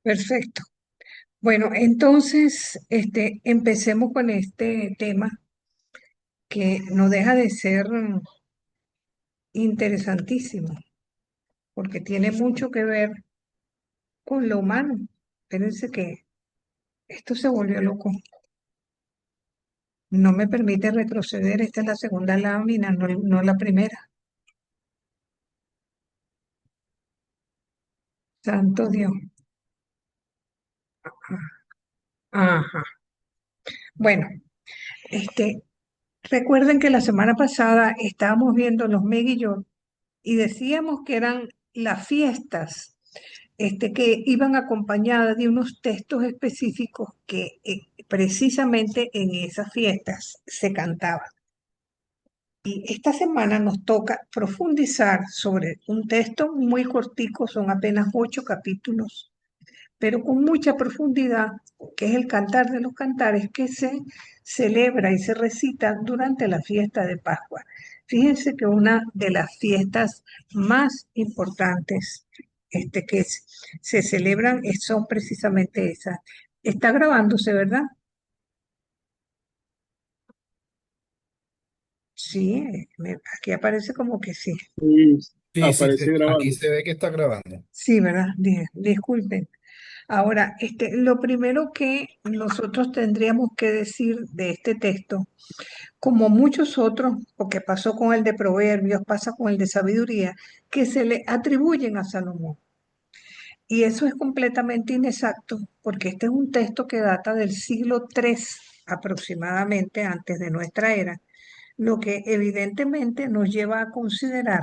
Perfecto. Bueno, entonces, empecemos con este tema que no deja de ser interesantísimo, porque tiene mucho que ver con lo humano. Fíjense que esto se volvió loco. No me permite retroceder. Esta es la segunda lámina, no la primera. Santo Dios. Ajá. Bueno, este, recuerden que la semana pasada estábamos viendo los Meg y yo y decíamos que eran las fiestas que iban acompañadas de unos textos específicos que precisamente en esas fiestas se cantaban. Y esta semana nos toca profundizar sobre un texto muy cortico, son apenas 8 capítulos, pero con mucha profundidad, que es el Cantar de los Cantares, que se celebra y se recita durante la fiesta de Pascua. Fíjense que una de las fiestas más importantes se celebran son precisamente esas. Está grabándose, ¿verdad? Sí, aquí aparece como que sí. Sí, Sí, sí, aparece aquí grabando. se ve que está grabando. Sí, ¿verdad? Disculpen. Ahora, lo primero que nosotros tendríamos que decir de este texto, como muchos otros, porque pasó con el de Proverbios, pasa con el de Sabiduría, que se le atribuyen a Salomón. Y eso es completamente inexacto, porque este es un texto que data del siglo III aproximadamente antes de nuestra era, lo que evidentemente nos lleva a considerar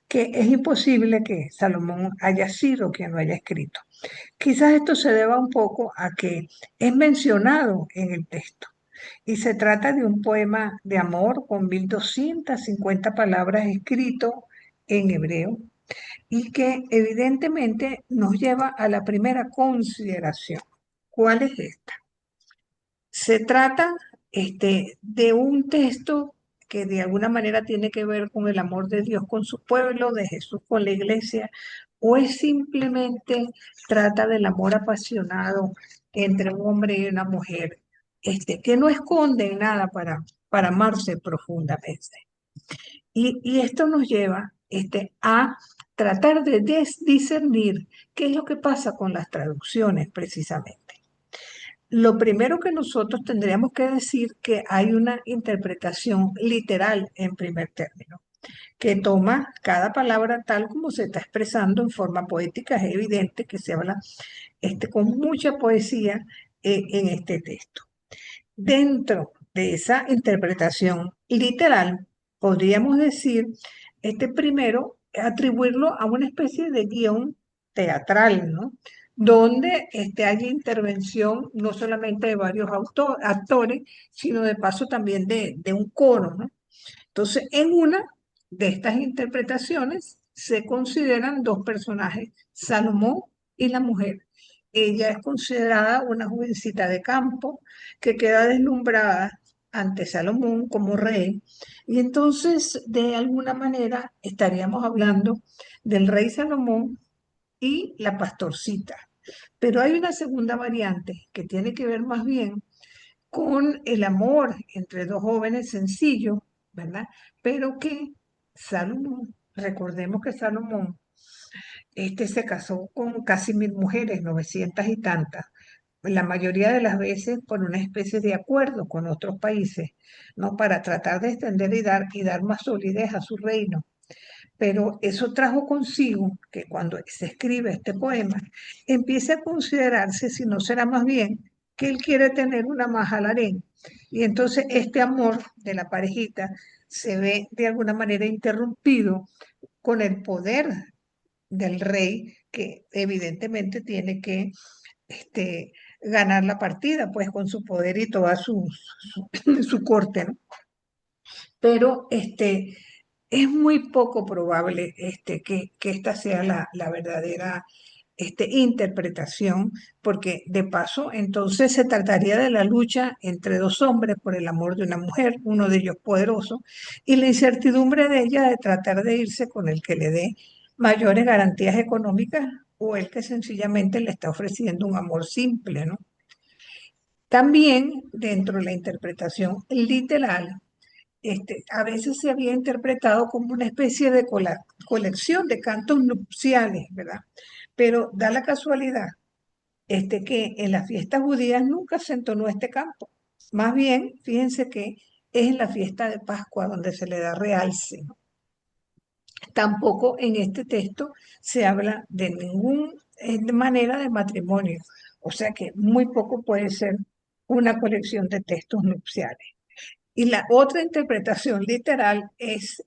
que es imposible que Salomón haya sido quien lo haya escrito. Quizás esto se deba un poco a que es mencionado en el texto y se trata de un poema de amor con 1250 palabras escrito en hebreo y que evidentemente nos lleva a la primera consideración. ¿Cuál es esta? Se trata de un texto que de alguna manera tiene que ver con el amor de Dios con su pueblo, de Jesús con la iglesia, o es simplemente trata del amor apasionado entre un hombre y una mujer, que no esconden nada para amarse profundamente. Y esto nos lleva a tratar de discernir qué es lo que pasa con las traducciones precisamente. Lo primero que nosotros tendríamos que decir que hay una interpretación literal en primer término, que toma cada palabra tal como se está expresando en forma poética. Es evidente que se habla con mucha poesía en este texto. Dentro de esa interpretación literal, podríamos decir, primero, atribuirlo a una especie de guión teatral, ¿no? Donde haya intervención no solamente de varios actores, sino de paso también de un coro, ¿no? Entonces, en una de estas interpretaciones se consideran dos personajes, Salomón y la mujer. Ella es considerada una jovencita de campo que queda deslumbrada ante Salomón como rey. Y entonces, de alguna manera, estaríamos hablando del rey Salomón y la pastorcita. Pero hay una segunda variante que tiene que ver más bien con el amor entre dos jóvenes sencillos, ¿verdad? Pero que Salomón, recordemos que Salomón se casó con casi 1000 mujeres, 900 y tantas, la mayoría de las veces por una especie de acuerdo con otros países, ¿no? Para tratar de extender y dar más solidez a su reino. Pero eso trajo consigo que cuando se escribe este poema, empiece a considerarse si no será más bien que él quiere tener una maja al harén. Y entonces este amor de la parejita se ve de alguna manera interrumpido con el poder del rey, que evidentemente tiene que ganar la partida, pues con su poder y toda su corte, ¿no? Pero es muy poco probable que esta sea la verdadera interpretación, porque de paso entonces se trataría de la lucha entre dos hombres por el amor de una mujer, uno de ellos poderoso, y la incertidumbre de ella de tratar de irse con el que le dé mayores garantías económicas o el que sencillamente le está ofreciendo un amor simple, ¿no? También dentro de la interpretación literal, a veces se había interpretado como una especie de colección de cantos nupciales, ¿verdad? Pero da la casualidad que en las fiestas judías nunca se entonó este canto. Más bien, fíjense que es en la fiesta de Pascua donde se le da realce. Tampoco en este texto se habla de ninguna manera de matrimonio, o sea que muy poco puede ser una colección de textos nupciales. Y la otra interpretación literal es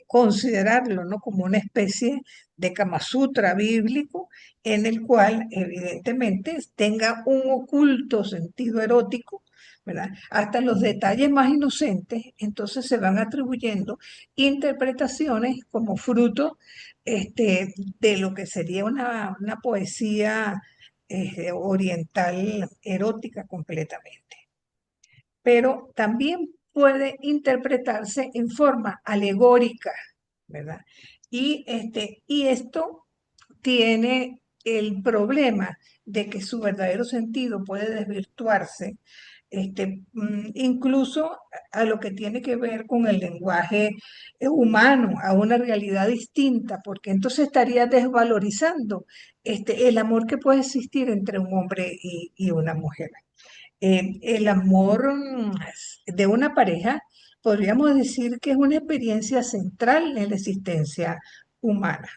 considerarlo, ¿no?, como una especie de Kama Sutra bíblico en el cual evidentemente tenga un oculto sentido erótico, ¿verdad? Hasta los detalles más inocentes, entonces se van atribuyendo interpretaciones como fruto de lo que sería una poesía oriental erótica completamente, pero también puede interpretarse en forma alegórica, ¿verdad? Y esto tiene el problema de que su verdadero sentido puede desvirtuarse, incluso a lo que tiene que ver con el lenguaje humano, a una realidad distinta, porque entonces estaría desvalorizando el amor que puede existir entre un hombre y una mujer. El amor de una pareja, podríamos decir que es una experiencia central en la existencia humana.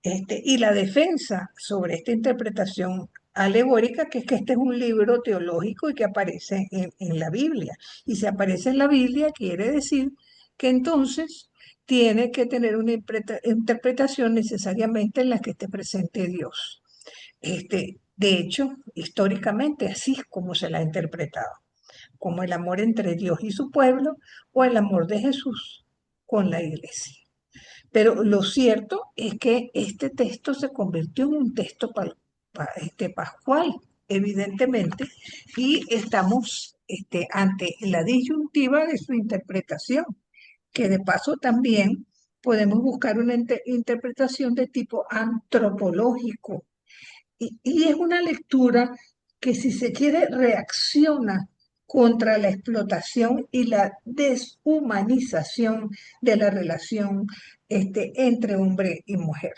Y la defensa sobre esta interpretación alegórica, que es que este es un libro teológico y que aparece en la Biblia. Y si aparece en la Biblia, quiere decir que entonces tiene que tener una interpretación necesariamente en la que esté presente Dios. De hecho, históricamente así es como se la ha interpretado, como el amor entre Dios y su pueblo o el amor de Jesús con la iglesia. Pero lo cierto es que este texto se convirtió en un texto pascual, evidentemente, y estamos ante la disyuntiva de su interpretación, que de paso también podemos buscar una interpretación de tipo antropológico, y es una lectura que, si se quiere, reacciona contra la explotación y la deshumanización de la relación entre hombre y mujer.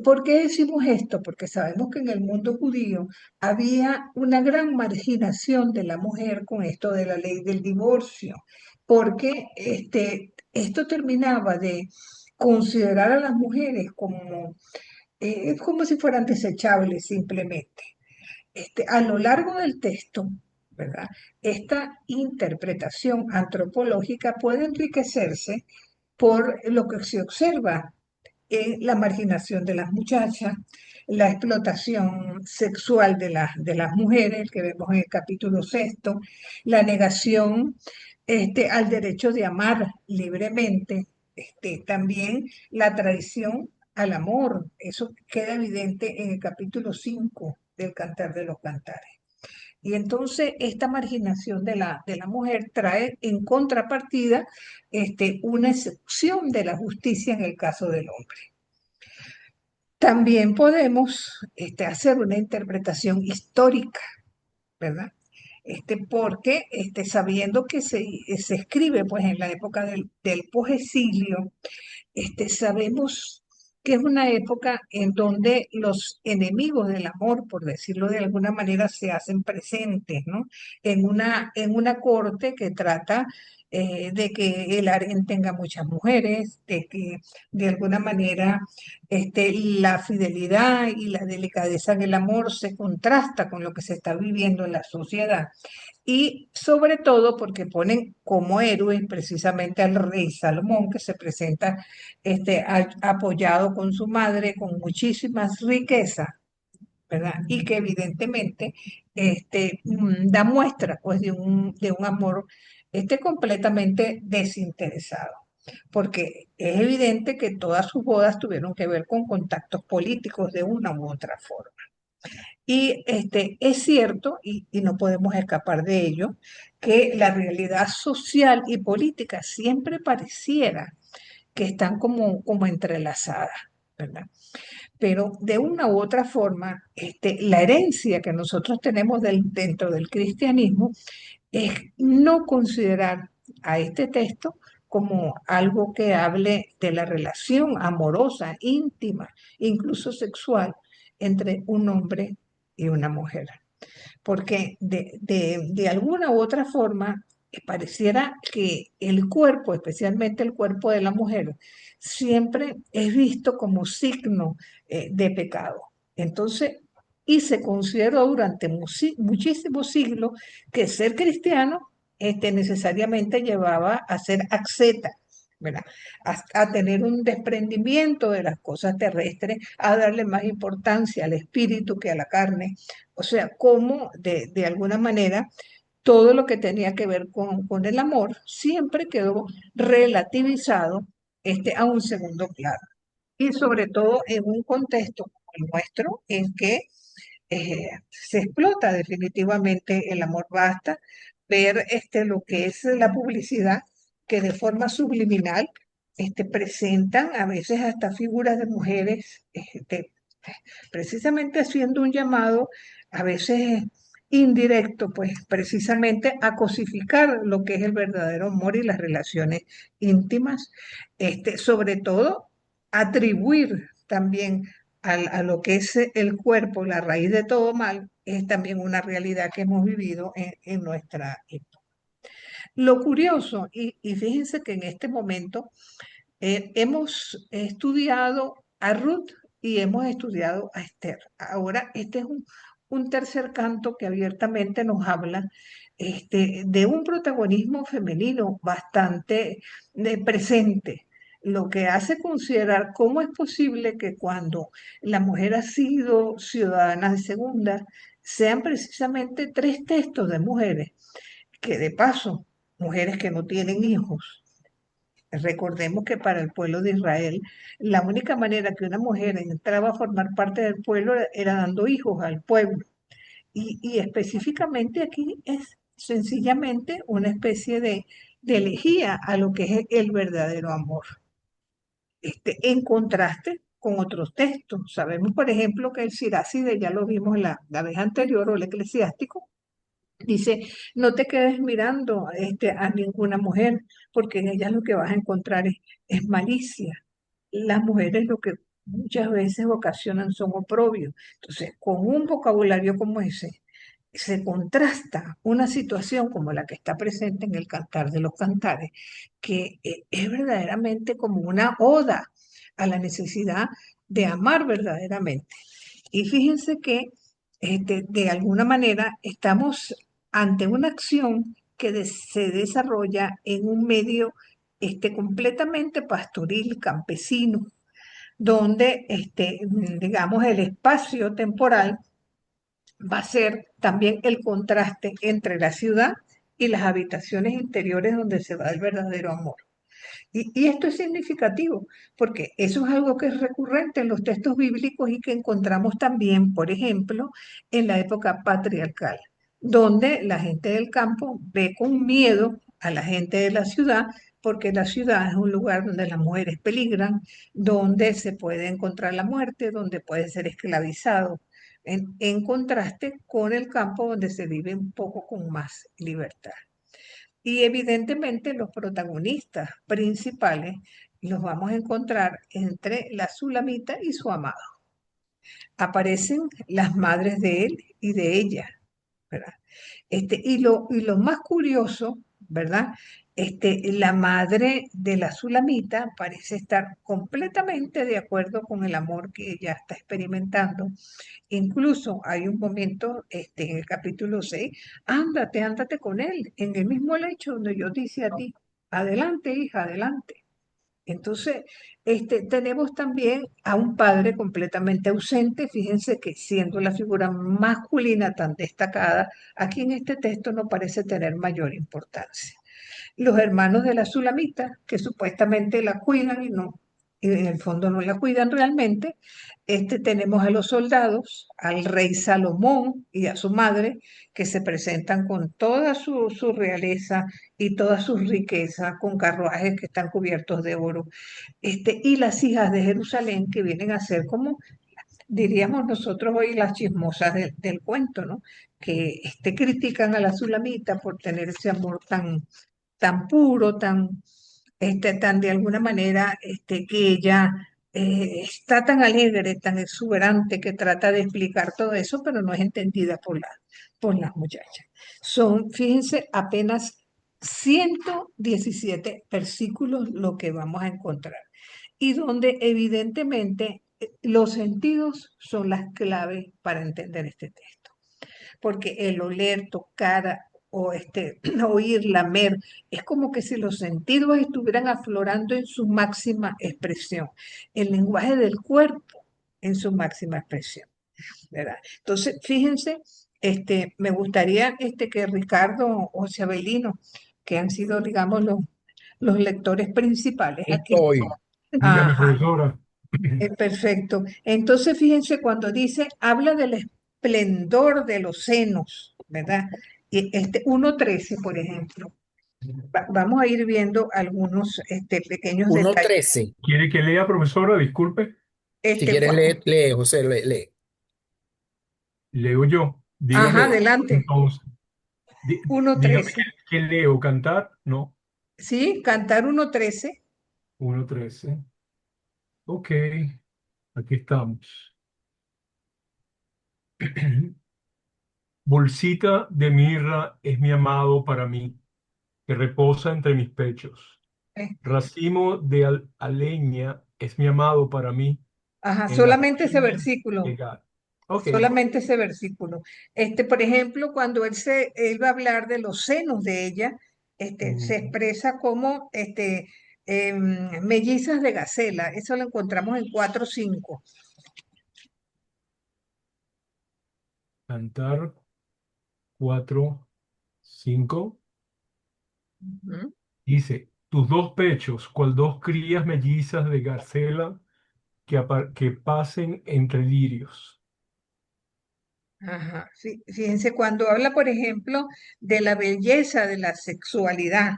¿Por qué decimos esto? Porque sabemos que en el mundo judío había una gran marginación de la mujer con esto de la ley del divorcio, porque esto terminaba de considerar a las mujeres como es como si fueran desechables simplemente. A lo largo del texto, ¿verdad? Esta interpretación antropológica puede enriquecerse por lo que se observa en la marginación de las muchachas, la explotación sexual de las mujeres, que vemos en el capítulo sexto, la negación al derecho de amar libremente, también la traición al amor. Eso queda evidente en el capítulo 5 del Cantar de los Cantares. Y entonces esta marginación de la mujer trae en contrapartida una excepción de la justicia en el caso del hombre. También podemos hacer una interpretación histórica, ¿verdad? Porque sabiendo que se escribe pues en la época del posexilio, sabemos que es una época en donde los enemigos del amor, por decirlo de alguna manera, se hacen presentes, ¿no? En una corte que trata de que el harén tenga muchas mujeres, de que de alguna manera la fidelidad y la delicadeza del amor se contrasta con lo que se está viviendo en la sociedad. Y sobre todo porque ponen como héroe precisamente al rey Salomón, que se presenta apoyado con su madre, con muchísimas riquezas, ¿verdad? Y que evidentemente da muestra pues de un amor completamente desinteresado, porque es evidente que todas sus bodas tuvieron que ver con contactos políticos de una u otra forma. Y es cierto, y no podemos escapar de ello, que la realidad social y política siempre pareciera que están como entrelazadas, ¿verdad? Pero de una u otra forma, la herencia que nosotros tenemos dentro del cristianismo es no considerar a este texto como algo que hable de la relación amorosa, íntima, incluso sexual, entre un hombre y una mujer. Porque de alguna u otra forma pareciera que el cuerpo, especialmente el cuerpo de la mujer, siempre es visto como signo de pecado. Entonces, y se consideró durante muchísimos siglos que ser cristiano necesariamente llevaba a ser asceta, ¿verdad? A tener un desprendimiento de las cosas terrestres, a darle más importancia al espíritu que a la carne. O sea, como de alguna manera todo lo que tenía que ver con el amor siempre quedó relativizado a un segundo plano. Y sobre todo en un contexto como el nuestro, en que se explota definitivamente el amor. Basta ver lo que es la publicidad, que de forma subliminal presentan a veces hasta figuras de mujeres, precisamente haciendo un llamado, a veces indirecto, pues precisamente a cosificar lo que es el verdadero amor y las relaciones íntimas, sobre todo atribuir también a lo que es el cuerpo, la raíz de todo mal, es también una realidad que hemos vivido en nuestra época. Lo curioso, y fíjense que en este momento hemos estudiado a Ruth y hemos estudiado a Esther. Ahora, este es un tercer canto que abiertamente nos habla de un protagonismo femenino bastante presente, lo que hace considerar cómo es posible que cuando la mujer ha sido ciudadana de segunda, sean precisamente tres textos de mujeres, que de paso, mujeres que no tienen hijos. Recordemos que para el pueblo de Israel, la única manera que una mujer entraba a formar parte del pueblo era dando hijos al pueblo. Y específicamente aquí es sencillamente una especie de elegía a lo que es el verdadero amor. En contraste con otros textos. Sabemos, por ejemplo, que el Siráside, ya lo vimos la vez anterior, o el eclesiástico, dice, no te quedes mirando a ninguna mujer, porque en ellas lo que vas a encontrar es malicia. Las mujeres lo que muchas veces ocasionan son oprobios. Entonces, con un vocabulario como ese, se contrasta una situación como la que está presente en el Cantar de los Cantares, que es verdaderamente como una oda a la necesidad de amar verdaderamente. Y fíjense que de alguna manera estamos ante una acción que se desarrolla en un medio completamente pastoril, campesino, donde digamos el espacio temporal va a ser también el contraste entre la ciudad y las habitaciones interiores donde se va el verdadero amor. Y esto es significativo, porque eso es algo que es recurrente en los textos bíblicos y que encontramos también, por ejemplo, en la época patriarcal, donde la gente del campo ve con miedo a la gente de la ciudad, porque la ciudad es un lugar donde las mujeres peligran, donde se puede encontrar la muerte, donde puede ser esclavizado, en contraste con el campo donde se vive un poco con más libertad. Y evidentemente los protagonistas principales los vamos a encontrar entre la Sulamita y su amado. Aparecen las madres de él y de ella, ¿verdad? Y lo más curioso, ¿verdad? La madre de la Sulamita parece estar completamente de acuerdo con el amor que ella está experimentando. Incluso hay un momento en el capítulo 6, ándate con él, en el mismo lecho donde yo dice a ti, adelante, hija, adelante. Entonces, tenemos también a un padre completamente ausente. Fíjense que siendo la figura masculina tan destacada, aquí en este texto no parece tener mayor importancia. Los hermanos de la Sulamita, que supuestamente la cuidan y no. y en el fondo no la cuidan realmente. Tenemos a los soldados, al rey Salomón y a su madre, que se presentan con toda su realeza y toda su riqueza, con carruajes que están cubiertos de oro. Y las hijas de Jerusalén, que vienen a ser como, diríamos nosotros hoy, las chismosas del cuento, ¿no? Que critican a la Sulamita por tener ese amor tan puro, tan de alguna manera, que ella está tan alegre, tan exuberante, que trata de explicar todo eso, pero no es entendida por las muchachas. Fíjense, apenas 117 versículos lo que vamos a encontrar, y donde evidentemente los sentidos son las claves para entender este texto, porque el oler, tocar o oír, lamer, es como que si los sentidos estuvieran aflorando en su máxima expresión, el lenguaje del cuerpo en su máxima expresión, ¿verdad? Entonces, fíjense, me gustaría que Ricardo o Chabelino, que han sido, digamos, los lectores principales aquí. Estoy. Dígame, Ajá, profesora. perfecto. Entonces, fíjense, cuando dice, habla del esplendor de los senos, ¿verdad? Y 1:13, por ejemplo. Vamos a ir viendo algunos pequeños Uno detalles. trece. ¿Quiere que lea, profesora? Disculpe. Si quieres, lee, lee, José, lee, lee. Leo yo. Ajá, Dígame, adelante. entonces, 1:13. dígame qué leo, cantar. No, Sí, Cantar 1:13. 1:13. Ok, aquí estamos. Bolsita de mirra es mi amado para mí, que reposa entre mis pechos. Eh, Racimo de aleña es mi amado para mí, Ajá, en las solamente ese viñas versículo. de Gad. Ok. Solamente ese versículo. Por ejemplo, cuando él va a hablar de los senos de ella, se Mm, expresa como mellizas de gacela. Eso lo encontramos en 4:5. Cantar 4:5. Ujú. Dice, tus dos pechos, cual dos crías mellizas de garcela que pasen entre lirios. Ajá, sí, fíjense, cuando habla, por ejemplo, de la belleza de la sexualidad,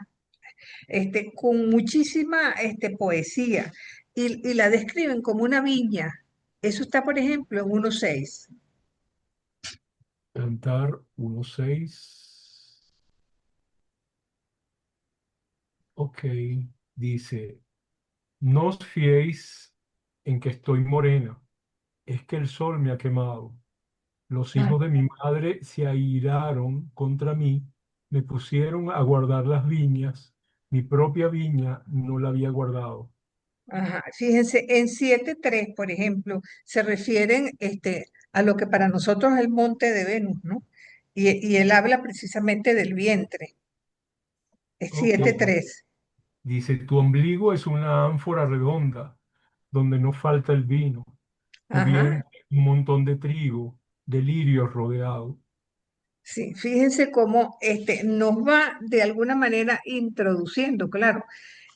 con muchísima poesía, y la describen como una viña. Eso está, por ejemplo, en 1:6. Cantar 1:6. Ok, dice, no os fiéis en que estoy morena, es que el sol me ha quemado. Los Ah, hijos de mi madre se airaron contra mí, me pusieron a guardar las viñas, mi propia viña no la había guardado. ajá. Fíjense, en 7:3, por ejemplo, se refieren a lo que para nosotros es el monte de Venus, ¿no? Y él habla precisamente del vientre. Es Ok, 7:3. dice, tu ombligo es una ánfora redonda, donde no falta el vino, tu Ajá. vientre un montón de trigo, de lirios rodeado. Sí, fíjense cómo nos va de alguna manera introduciendo, claro.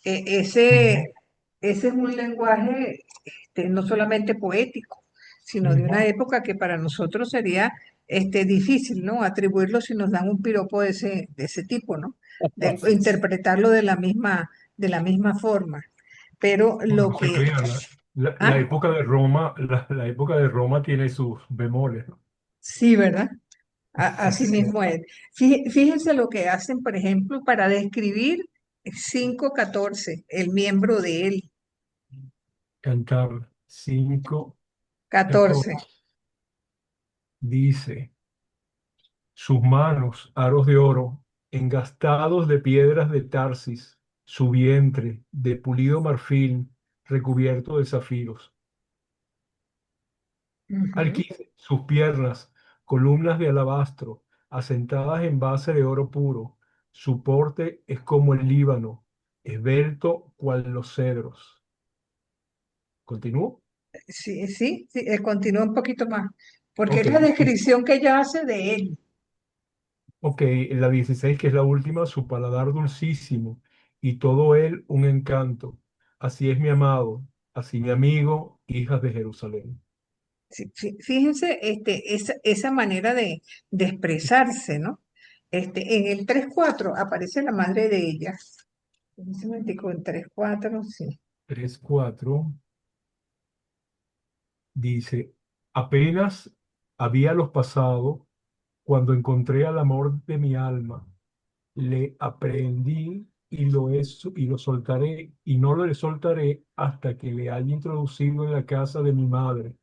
E- Ujú, ese, ese es un lenguaje no solamente poético, sino de una ujú. época que para nosotros sería difícil, ¿no? Atribuirlo si nos dan un piropo de ese tipo, ¿no? Interpretarlo de la misma forma. Pero No, lo no se que... crean, la Ah, época de Roma, la época de Roma tiene sus bemoles, ¿no? sí, ¿verdad? Así mismo es. Fíjense lo que hacen, por ejemplo, para describir 5:14, el miembro de él. Cantar 14. 5:14 dice, sus manos, aros de oro, engastados de piedras de Tarsis, su vientre, de pulido marfil, recubierto de zafiros. Al Ujú. 15, sus piernas, columnas de alabastro, asentadas en base de oro puro. Su porte es como el Líbano, esbelto cual los cedros. ¿Continúo? Sí, sí, sí, continúa un poquito más, porque Ok, es la descripción que ella hace de él. ok, la 16, que es la última, su paladar dulcísimo y todo él un encanto. Así es mi amado. así mi amigo, hijas de Jerusalén. Fíjense esa manera de expresarse, ¿no? En el 3:4 aparece la madre de ella. Un momentico, en 3:4 sí. 3:4 dice, apenas habíalos pasado cuando encontré al amor de mi alma, le aprehendí y lo soltaré, y no lo soltaré hasta que le haya introducido en la casa de mi madre,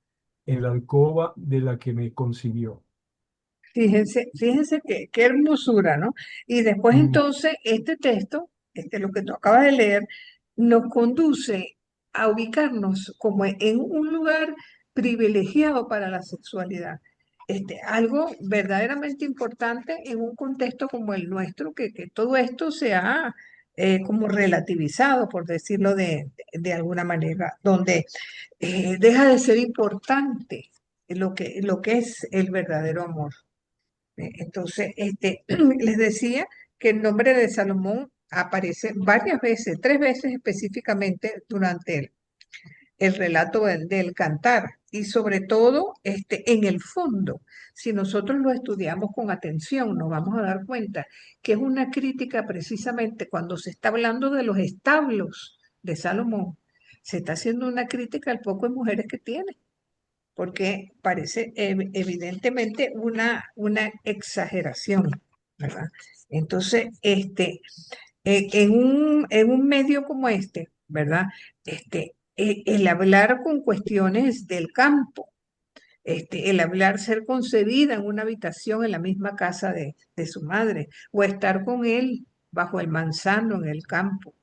en la alcoba de la que me concibió. Fíjense qué hermosura, ¿no? Y después Mm, entonces este texto, lo que tú acabas de leer, nos conduce a ubicarnos como en un lugar privilegiado para la sexualidad. Algo verdaderamente importante en un contexto como el nuestro, que todo esto se ha como relativizado, por decirlo de alguna manera, donde deja de ser importante lo que es el verdadero amor. Entonces, les decía que el nombre de Salomón aparece varias veces, 3 veces específicamente durante el relato del cantar y sobre todo en el fondo. Si nosotros lo estudiamos con atención, nos vamos a dar cuenta que es una crítica precisamente cuando se está hablando de los establos de Salomón. Se está haciendo una crítica al poco de mujeres que tiene porque parece evidentemente una exageración, ¿verdad? Entonces, en un medio como ¿verdad? El hablar con cuestiones del campo, el hablar, ser concebida en una habitación en la misma casa de su madre, o estar con él bajo el manzano en el campo.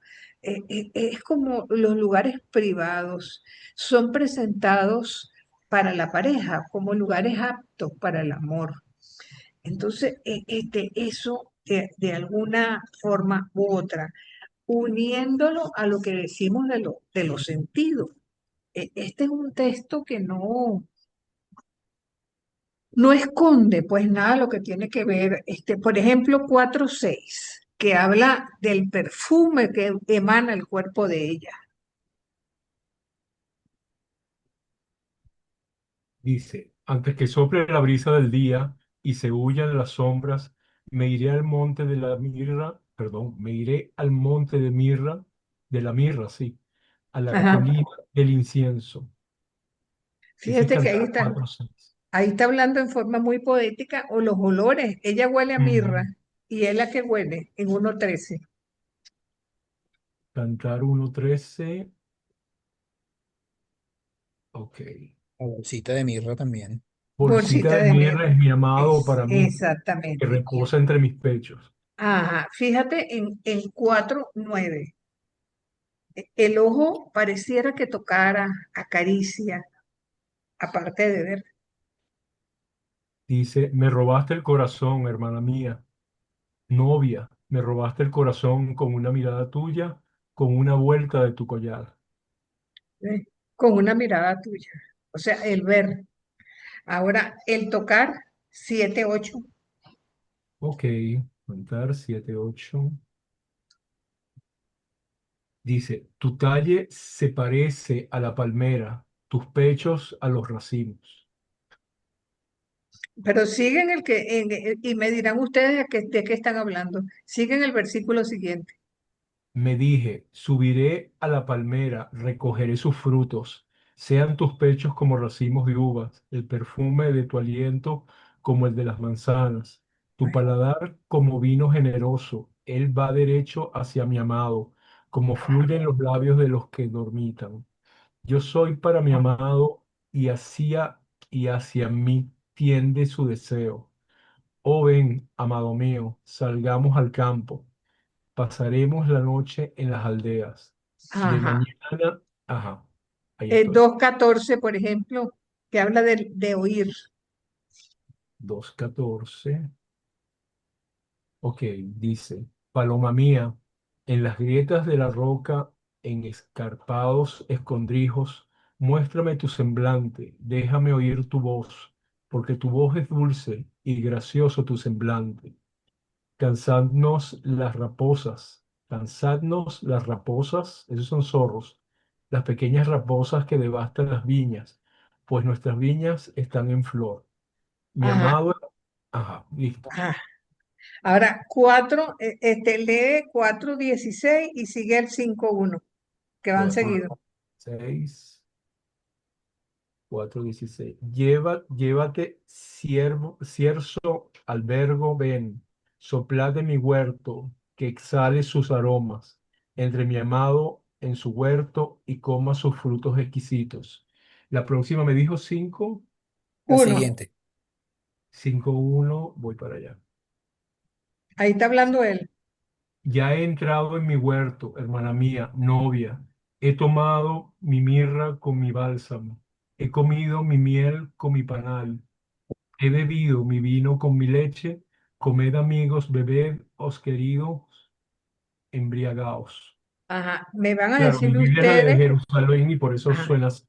Es como los lugares privados son presentados para la pareja como lugares aptos para el amor. Entonces, eso de alguna forma u otra, uniéndolo a lo que decimos de los sentidos. Este es un texto que no esconde pues nada lo que tiene que ver, por ejemplo, 4:6 que habla del perfume que emana el cuerpo de ella. dice, antes que sople la brisa del día y se huyan las sombras, me iré al monte de la mirra, perdón, me iré al monte de la mirra, sí, a la Ajá. colina del incienso. Ese es Fíjate que ahí Cantar está, 4:6. ahí está hablando en forma muy poética, o los olores. Ella huele a mirra Ujú. y él a qué huele en 1:13. Cantar 1:13. Ok. La bolsita de mirra también. Bolsita Bolsita de de mirra mirra. es mi amado Es, para mí, que exactamente. reposa entre mis pechos. Ajá, fíjate en 4:9. El ojo pareciera que tocara, acaricia, aparte de ver. Dice, me robaste el corazón, hermana mía, novia, me robaste el corazón con una mirada tuya, con una vuelta de tu collar. ¿Eh? Con una mirada tuya. O sea, el ver. Ahora, el tocar, 7:8. Ok, contar 7:8. Dice, tu talle se parece a la palmera, tus pechos a los racimos. Pero siguen y me dirán ustedes de qué están hablando. Siguen el versículo siguiente. Me dije, subiré a la palmera, recogeré sus frutos. Sean tus pechos como racimos de uvas, el perfume de tu aliento como el de las manzanas, tu paladar como vino generoso. Él va derecho hacia mi amado, como fluyen los labios de los que dormitan. Yo soy para mi amado y hacia mí tiende su deseo. Oh, ven, amado mío, salgamos al campo. Pasaremos la noche en las aldeas. De Ajá. mañana, ajá, ahí estoy. 2:14, por ejemplo, que habla de oír. 2:14. Ok, dice, paloma mía, en las grietas de la roca, en escarpados escondrijos, muéstrame tu semblante, déjame oír tu voz, porque tu voz es dulce y gracioso tu semblante. Cansadnos las raposas, esos son zorros, las pequeñas raposas que devastan las viñas, pues nuestras viñas están en flor. Mi Ajá, amado, ajá, listo. ajá. Ahora, 4, lee 4:16 y sigue el 5:1, que van Cuatro, seguidos. 6, 4:16. Llévate, cierzo, albergo, ven, soplad de mi huerto, que exhale sus aromas, entre mi amado en su huerto y coma sus frutos exquisitos. La próxima me dijo 5, La 1, siguiente. 5:1, voy para allá. ahí está hablando él. Ya he entrado en mi huerto, hermana mía, novia. He tomado mi mirra con mi bálsamo. He comido mi miel con mi panal. He bebido mi vino con mi leche. Comed, amigos, bebed, os queridos, embriagaos. Ajá, me van a Claro, mi decir Biblia es la de ustedes, Jerusalén y por eso ajá, suena así.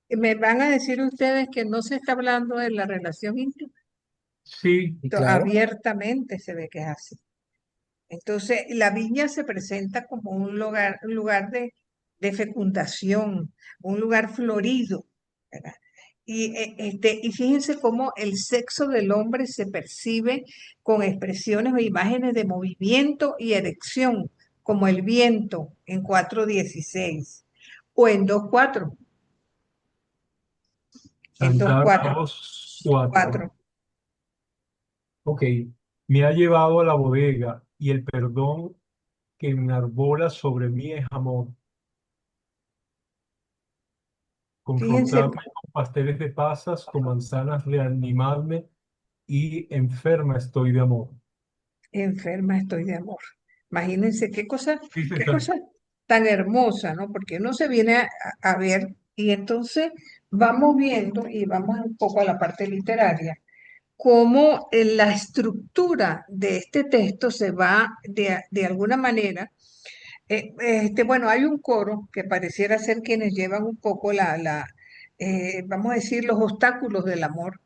me van a decir ustedes que no se está hablando de la relación íntima. Sí, Y claro, Abiertamente se ve que es así. Entonces, la viña se presenta como un lugar de fecundación, un lugar florido, ¿verdad? Y fíjense cómo el sexo del hombre se percibe con expresiones o imágenes de movimiento y erección, como el viento en 4:16 o en 2:4, en dos Cantar cuatro 2:4. 4. Ok, me ha llevado a la bodega y el perdón que enarbola sobre mí es amor. Fíjense, Confortarme con pasteles de pasas, con manzanas, reanimarme y enferma estoy de amor. enferma estoy de amor. Imagínense Dice, qué cosa tan hermosa, ¿no? Porque uno se viene a ver y entonces vamos viendo y vamos un poco a la parte literaria, cómo la estructura de este texto se va de alguna manera. Bueno, hay un coro que pareciera ser quienes llevan un poco vamos a decir, los obstáculos del amor,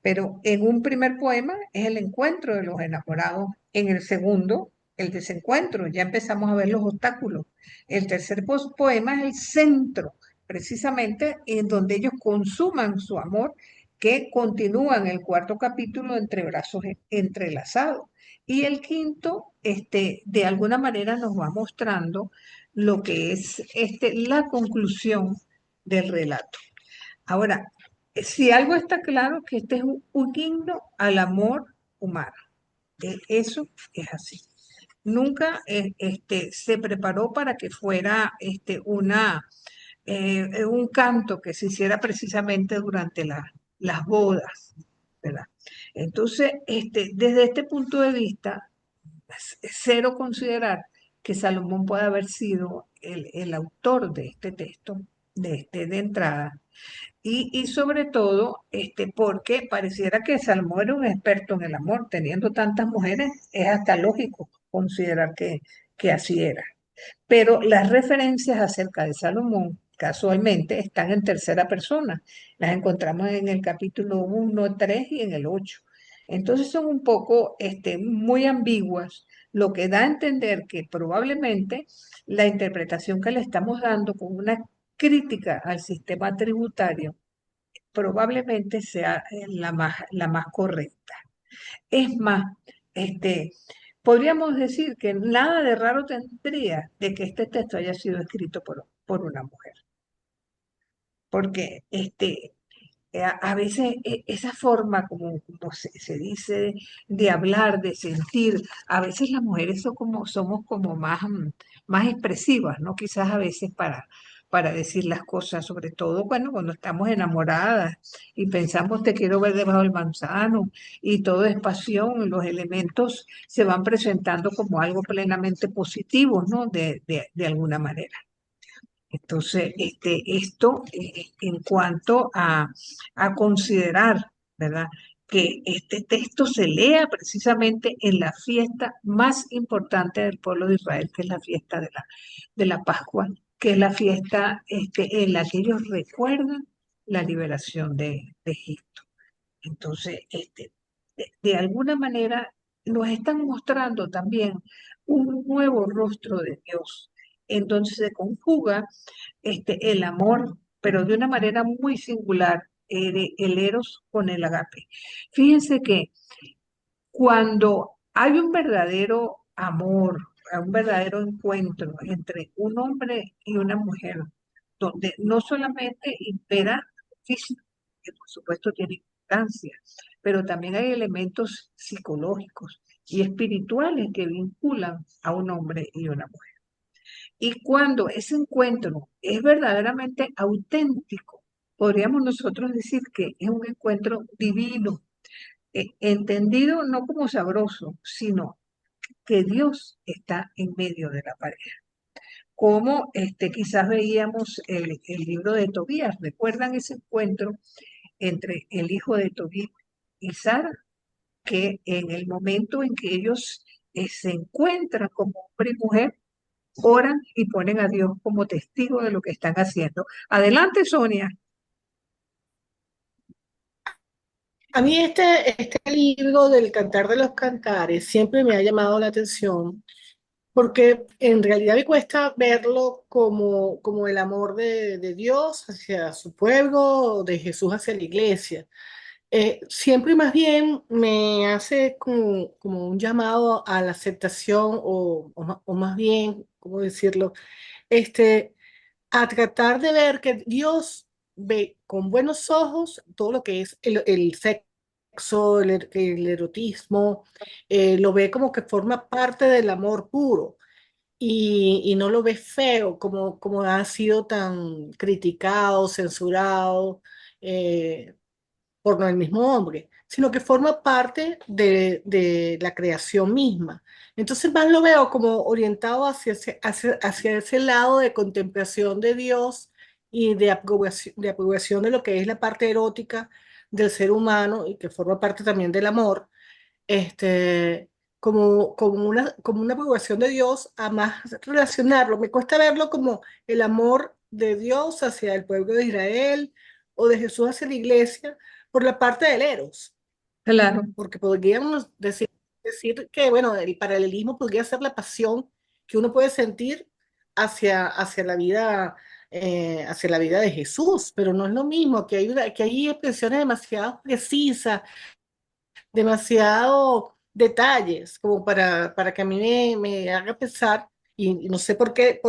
pero en un primer poema es el encuentro de los enamorados, en el segundo, el desencuentro, ya empezamos a ver los obstáculos. El tercer poema es el centro, precisamente en donde ellos consuman su amor, que continúa en el cuarto capítulo entre brazos entrelazados. Y el quinto, de alguna manera nos va mostrando lo que es la conclusión del relato. Ahora, si algo está claro, que este es un himno al amor humano. Eso es así. Nunca se preparó para que fuera un canto que se hiciera precisamente durante las bodas, ¿verdad? Entonces, desde este punto de vista, es cero considerar que Salomón pueda haber sido el autor de este texto, de entrada, y sobre todo, porque pareciera que Salomón era un experto en el amor, teniendo tantas mujeres, es hasta lógico considerar que así era. Pero las referencias acerca de Salomón, casualmente, están en tercera persona. Las encontramos en el capítulo 1, 3 y en el 8. Entonces son un poco muy ambiguas, lo que da a entender que probablemente la interpretación que le estamos dando con una crítica al sistema tributario probablemente sea la más correcta. Es más, este, podríamos decir que nada de raro tendría de que este texto haya sido escrito por una mujer, porque a veces esa forma, como se dice, de hablar, de sentir, a veces las mujeres somos como más, más expresivas, ¿no? Quizás a veces para decir las cosas, sobre todo cuando estamos enamoradas y pensamos te quiero ver debajo del manzano y todo es pasión, los elementos se van presentando como algo plenamente positivo, ¿no? De alguna manera. Entonces, esto en cuanto a considerar, ¿verdad? Que este texto se lea precisamente en la fiesta más importante del pueblo de Israel, que es la fiesta de la Pascua, que es la fiesta en la que ellos recuerdan la liberación de Egipto. Entonces, de alguna manera nos están mostrando también un nuevo rostro de Dios en donde se conjuga el amor, pero de una manera muy singular, el eros con el agape. Fíjense que cuando hay un verdadero amor, un verdadero encuentro entre un hombre y una mujer, donde no solamente impera físico, que por supuesto tiene importancia, pero también hay elementos psicológicos y espirituales que vinculan a un hombre y una mujer. Y cuando ese encuentro es verdaderamente auténtico, podríamos nosotros decir que es un encuentro divino, entendido no como sabroso, sino que Dios está en medio de la pareja. Como quizás veíamos el libro de Tobías, ¿recuerdan ese encuentro entre el hijo de Tobit y Sara? Que en el momento en que ellos se encuentran como hombre y mujer, oran y ponen a Dios como testigo de lo que están haciendo. Adelante, Sonia. A mí este libro del Cantar de los Cantares siempre me ha llamado la atención porque en realidad me cuesta verlo como el amor de Dios hacia su pueblo, de Jesús hacia la iglesia. Siempre más bien me hace como un llamado a la aceptación o más bien, ¿cómo decirlo? Este, a tratar de ver que Dios ve con buenos ojos todo lo que es el sexo, el erotismo, lo ve como que forma parte del amor puro y no lo ve feo como ha sido tan criticado, censurado. Por no el mismo hombre, sino que forma parte de la creación misma. Entonces más lo veo como orientado hacia ese lado de contemplación de Dios y de aprobación de lo que es la parte erótica del ser humano y que forma parte también del amor, este, como una aprobación de Dios, a más relacionarlo. Me cuesta verlo como el amor de Dios hacia el pueblo de Israel o de Jesús hacia la iglesia por la parte del eros, Claro, porque podríamos decir que, bueno, el paralelismo podría ser la pasión que uno puede sentir hacia la vida de Jesús, pero no es lo mismo, que hay expresiones demasiado precisas, demasiado detalles como para que a mí me haga pensar, y no sé por qué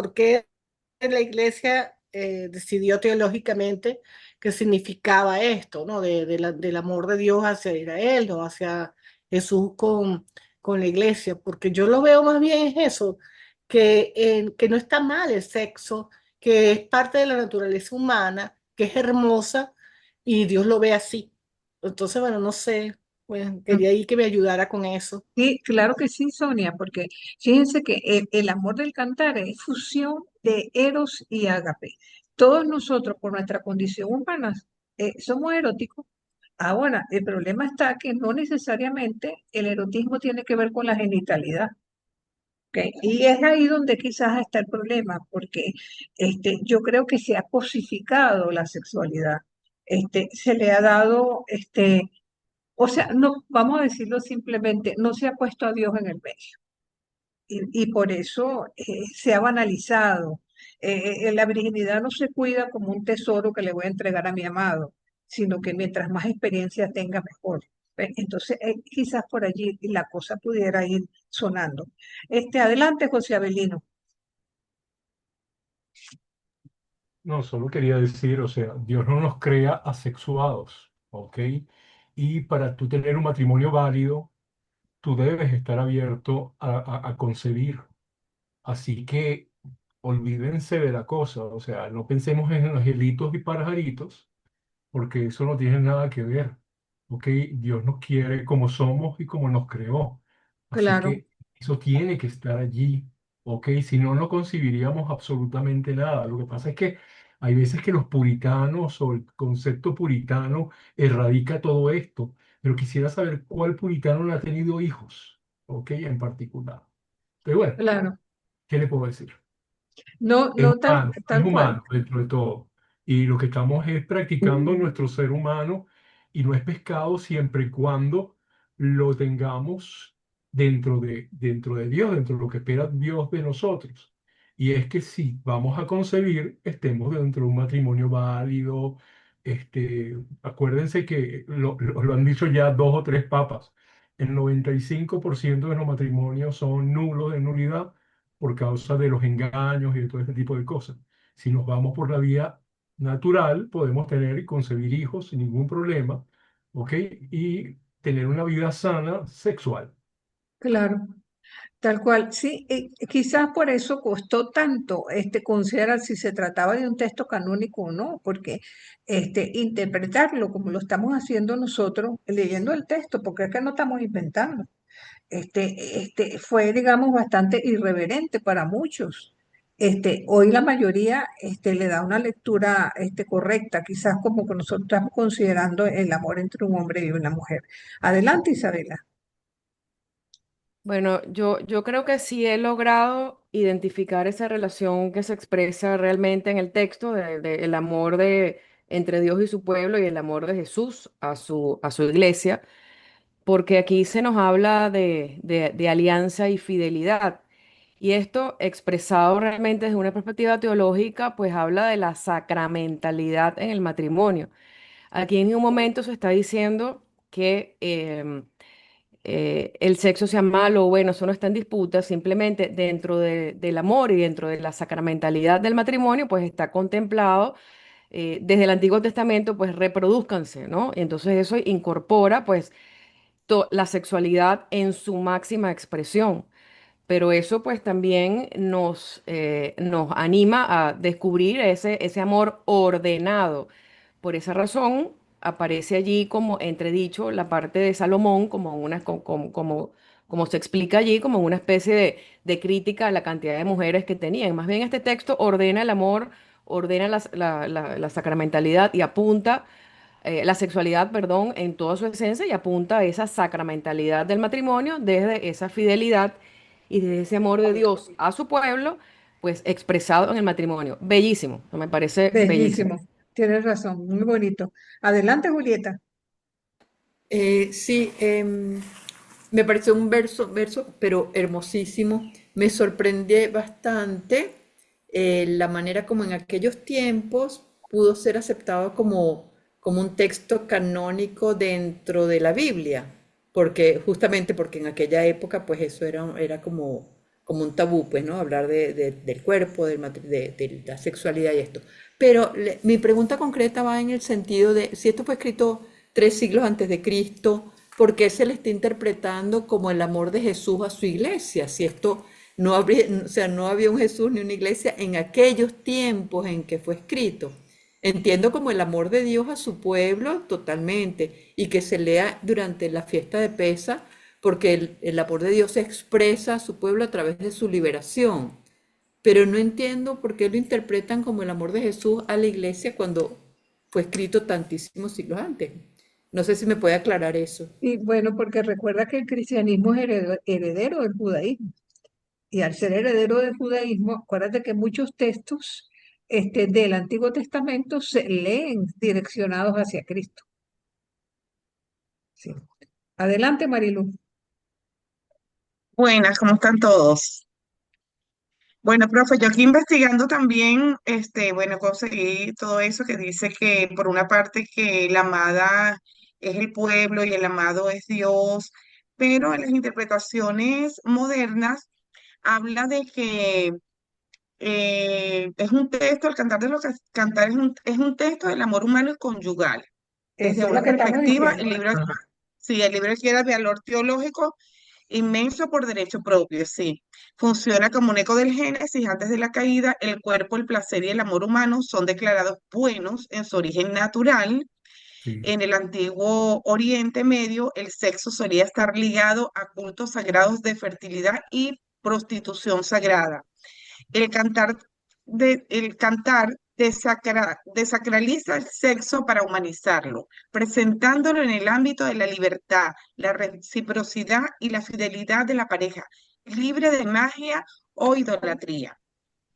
la iglesia decidió teológicamente qué significaba esto, ¿no? Del amor de Dios hacia Israel, ¿no? Hacia Jesús con la iglesia, porque yo lo veo más bien es eso, que no está mal el sexo, que es parte de la naturaleza humana, que es hermosa y Dios lo ve así. Entonces, bueno, no sé, pues quería ahí que me ayudara con eso. sí, claro que sí, Sonia, porque fíjense que el amor del cantar es fusión de eros y ágape. Todos nosotros, por nuestra condición humana, somos eróticos. Ahora, el problema está que no necesariamente el erotismo tiene que ver con la genitalidad. ¿Ok? Y es ahí donde quizás está el problema, porque yo creo que se ha cosificado la sexualidad. Se le ha dado, o sea, no, vamos a decirlo simplemente, no se ha puesto a Dios en el medio. Y por eso se ha banalizado. La virginidad no se cuida como un tesoro que le voy a entregar a mi amado, sino que mientras más experiencia tenga, mejor. Entonces, quizás por allí la cosa pudiera ir sonando. Adelante, José Abelino. No, solo quería decir, o sea, Dios no nos crea asexuados, ¿ok? Y para tú tener un matrimonio válido, tú debes estar abierto a concebir. Así que olvídense de la cosa, o sea, no pensemos en angelitos y pajaritos, porque eso no tiene nada que ver. ¿Ok? Dios nos quiere como somos y como nos creó. Así Claro, que eso tiene que estar allí. ¿Ok? Si no, no concibiríamos absolutamente nada. Lo que pasa es que hay veces que los puritanos o el concepto puritano erradica todo esto, pero quisiera saber cuál puritano no ha tenido hijos, ¿ok? En particular. Pero bueno, claro. ¿qué le puedo decir? No, no tal, Es tal cual. humano dentro de todo. Y lo que estamos es practicando nuestro ser humano y no es pescado siempre y cuando lo tengamos dentro de Dios, dentro de lo que espera Dios de nosotros. Y es que si vamos a concebir, estemos dentro de un matrimonio válido. Acuérdense que lo han dicho ya dos o tres papas. El 95% de los matrimonios son nulos de nulidad por causa de los engaños y de todo ese tipo de cosas. Si nos vamos por la vía natural, podemos tener y concebir hijos sin ningún problema, ¿ok? Y tener una vida sana sexual. Claro. Tal cual, sí, quizás por eso costó tanto considerar si se trataba de un texto canónico o no, porque interpretarlo como lo estamos haciendo nosotros, leyendo el texto, porque es que no estamos inventando. Fue, digamos, bastante irreverente para muchos. Hoy la mayoría le da una lectura correcta, quizás como que nosotros estamos considerando el amor entre un hombre y una mujer. Adelante, Isabela. Bueno, yo creo que sí he logrado identificar esa relación que se expresa realmente en el texto el amor entre Dios y su pueblo y el amor de Jesús a su iglesia, porque aquí se nos habla de alianza y fidelidad. Y esto expresado realmente desde una perspectiva teológica, pues habla de la sacramentalidad en el matrimonio. Aquí en un momento se está diciendo que el sexo sea malo o bueno, eso no está en disputa, simplemente del amor y dentro de la sacramentalidad del matrimonio, pues está contemplado desde el Antiguo Testamento, pues reproduzcanse, ¿no? Y entonces eso incorpora pues la sexualidad en su máxima expresión, pero eso pues también nos anima a descubrir ese amor ordenado. Por esa razón aparece allí como entredicho la parte de Salomón como se explica allí, como una especie de crítica a la cantidad de mujeres que tenían. Más bien este texto ordena el amor, ordena la sacramentalidad y apunta la sexualidad, perdón, en toda su esencia y apunta a esa sacramentalidad del matrimonio desde esa fidelidad y desde ese amor de Dios a su pueblo, pues expresado en el matrimonio. Bellísimo, me parece bellísimo. Bellísimo, tienes razón, muy bonito. Adelante, Julieta. Sí, me pareció un verso, pero hermosísimo. Me sorprendió bastante la manera como en aquellos tiempos pudo ser aceptado como un texto canónico dentro de la Biblia, porque justamente porque en aquella época pues eso era como un tabú, pues, ¿no? Hablar del cuerpo, de la sexualidad y esto. Pero mi pregunta concreta va en el sentido de si esto fue escrito 3 siglos antes de Cristo, ¿por qué se le está interpretando como el amor de Jesús a su iglesia? Si esto no habría, o sea, no había un Jesús ni una iglesia en aquellos tiempos en que fue escrito. Entiendo como el amor de Dios a su pueblo totalmente y que se lea durante la fiesta de Pesa porque el amor de Dios se expresa a su pueblo a través de su liberación. Pero no entiendo por qué lo interpretan como el amor de Jesús a la iglesia cuando fue escrito tantísimos siglos antes. No sé si me puede aclarar eso. Y bueno, porque recuerda que el cristianismo es heredero del judaísmo. Y al ser heredero del judaísmo, acuérdate que muchos textos del Antiguo Testamento se leen direccionados hacia Cristo. Sí. Adelante, Marilu. Buenas, ¿cómo están todos? Bueno, profe, yo aquí investigando también, bueno, conseguí todo eso que dice que por una parte que la amada es el pueblo y el amado es Dios, pero en las interpretaciones modernas habla de que es un texto, el cantar de los cantares es un texto del amor humano y conyugal. Desde Eso es lo una que estamos perspectiva, diciendo. sí, el libro adquiere valor teológico inmenso por derecho propio, sí. Funciona como un eco del Génesis antes de la caída. El cuerpo, el placer y el amor humano son declarados buenos en su origen natural. Sí. En el antiguo Oriente Medio, el sexo solía estar ligado a cultos sagrados de fertilidad y prostitución sagrada. El cantar desacraliza el sexo para humanizarlo, presentándolo en el ámbito de la libertad, la reciprocidad y la fidelidad de la pareja, libre de magia o idolatría.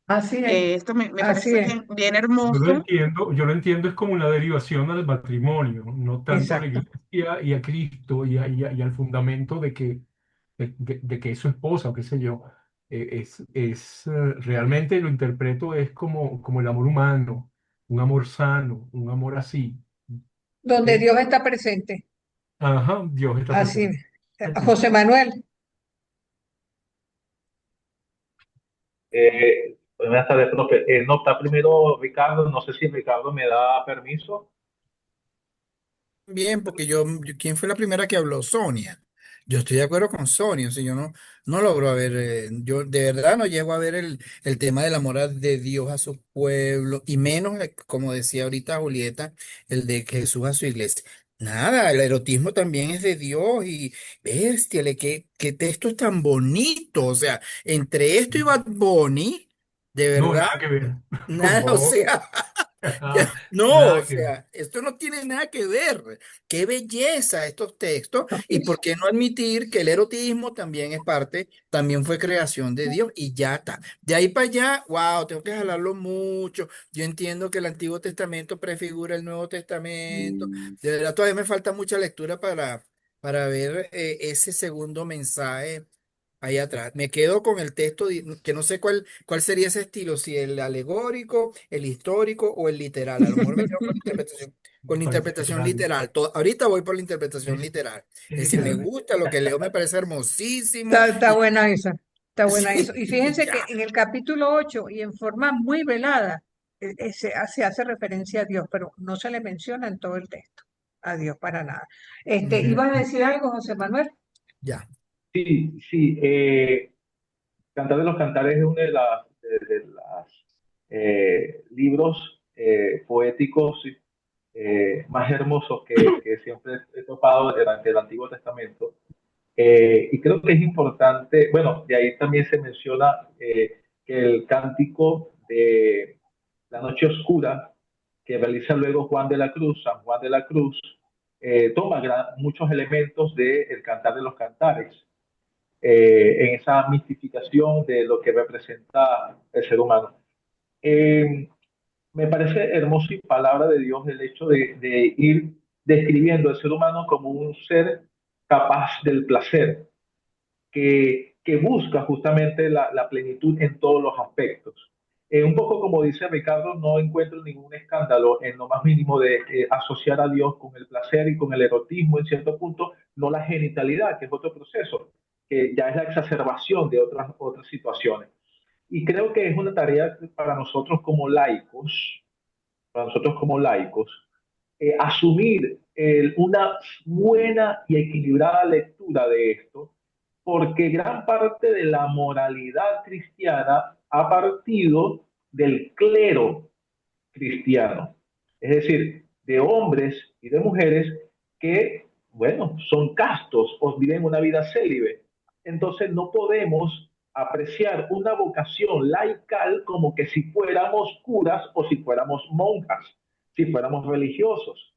Así es, Esto me así parece es. bien hermoso. Yo lo entiendo es como una derivación al matrimonio, no tanto a la Exacto. iglesia y a Cristo y al fundamento de que es su esposa o qué sé yo. Realmente lo interpreto es como el amor humano, un amor sano, un amor así. donde ¿Ok? Dios está presente. Ajá, Dios está Así. presente allí. José Manuel, Buenas tardes, profe. No, está primero Ricardo. No sé si Ricardo me da permiso. Bien, porque ¿quién fue la primera que habló? Sonia. Yo estoy de acuerdo con Sonia, o sea, yo no logro ver, yo de verdad no llego a ver el tema del amor de Dios a su pueblo, y menos, como decía ahorita Julieta, el de Jesús a su iglesia. Nada, el erotismo también es de Dios y bestia, qué textos tan bonitos, o sea, entre esto y Bad Bunny, de No, verdad, nada que ver, por nada, o favor. sea. No, o Nada que ver. sea, esto no tiene nada que ver. Qué belleza estos textos. Y por qué no admitir que el erotismo también es parte, también fue creación de Dios y ya está. De ahí para allá, wow, tengo que jalarlo mucho. Yo entiendo que el Antiguo Testamento prefigura el Nuevo Testamento. De verdad, todavía me falta mucha lectura para ver ese segundo mensaje ahí atrás. Me quedo con el texto, que no sé cuál sería ese estilo, si el alegórico, el histórico o el literal. A lo mejor me quedo con la Con el interpretación literario. literal. Ahorita voy por la interpretación literal. Es decir, me Literal. gusta, lo que leo me parece hermosísimo. está buena esa. Está buena eso. Sí, Y y fíjense que ya. en el capítulo 8 y en forma muy velada se hace referencia a Dios, pero no se le menciona en todo el texto a Dios para nada. Ujú, ¿Ibas a decir algo, José Manuel? ya. Sí, sí. Cantar de los Cantares es uno de las libros poéticos más hermosos que siempre he topado durante el Antiguo Testamento. Y creo que es importante, bueno, de ahí también se menciona que el cántico de la noche oscura que realiza luego Juan de la Cruz, San Juan de la Cruz, toma muchos elementos del Cantar de los Cantares, en esa mistificación de lo que representa el ser humano. Eh, Me parece hermoso y palabra de Dios el hecho de ir describiendo al ser humano como un ser capaz del placer, que busca justamente la plenitud en todos los aspectos. Un poco como dice Ricardo, no encuentro ningún escándalo en lo más mínimo de asociar a Dios con el placer y con el erotismo en cierto punto, no la genitalidad, que es otro proceso, que ya es la exacerbación de otras situaciones. Y creo que es una tarea para nosotros como laicos, asumir una buena y equilibrada lectura de esto, porque gran parte de la moralidad cristiana ha partido del clero cristiano, es decir, de hombres y de mujeres que, bueno, son castos o viven una vida célibe. Entonces no podemos apreciar una vocación laical como que si fuéramos curas o si fuéramos monjas, si fuéramos religiosos.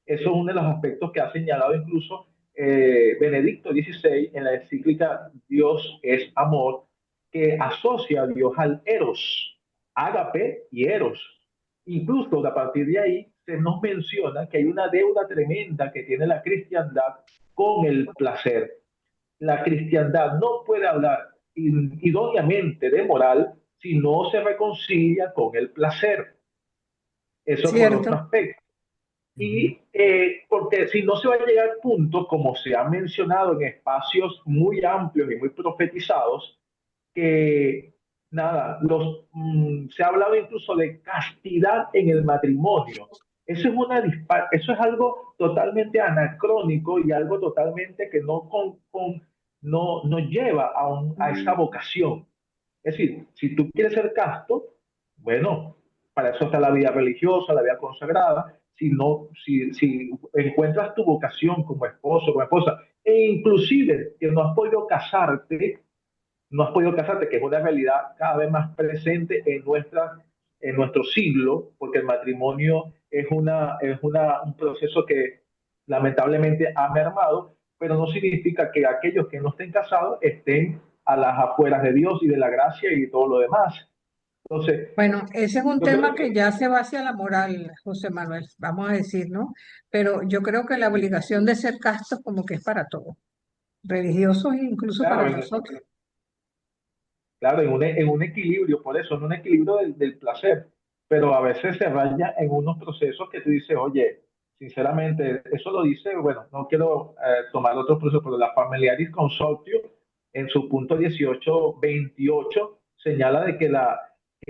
Eso es uno de los aspectos que ha señalado incluso Benedicto XVI en la encíclica Dios es amor, que asocia a Dios al eros, ágape y eros. Incluso a partir de ahí se nos menciona que hay una deuda tremenda que tiene la cristiandad con el placer. La cristiandad no puede hablar idóneamente de moral si no se reconcilia con el placer. Eso por otro Cierto. aspecto. Ujú. Y porque si no se va a llegar a puntos, como se ha mencionado en espacios muy amplios y muy profetizados, que nada, se ha hablado incluso de castidad en el matrimonio. Eso es algo totalmente anacrónico y algo totalmente que no lleva a esa vocación. Es decir, si tú quieres ser casto, bueno, para eso está la vida religiosa, la vida consagrada. Si encuentras tu vocación como esposo, como esposa, e inclusive que no has podido casarte, que es una realidad cada vez más presente en nuestro siglo, porque el matrimonio es un proceso que lamentablemente ha mermado, pero no significa que aquellos que no estén casados estén a las afueras de Dios y de la gracia y todo lo demás. Entonces, Bueno, ese es un yo creo tema que que, ya se va hacia la moral, José Manuel, vamos a decir, ¿no? Pero yo creo que la obligación de ser castos como que es para todos, religiosos e incluso para claro, nosotros. claro, en un equilibrio, por eso, en un equilibrio del placer, pero a veces se raya en unos procesos que tú dices, oye, sinceramente, eso lo dice, bueno, no quiero tomar otros procesos, pero la Familiaris Consortio, en su punto 1828 señala de que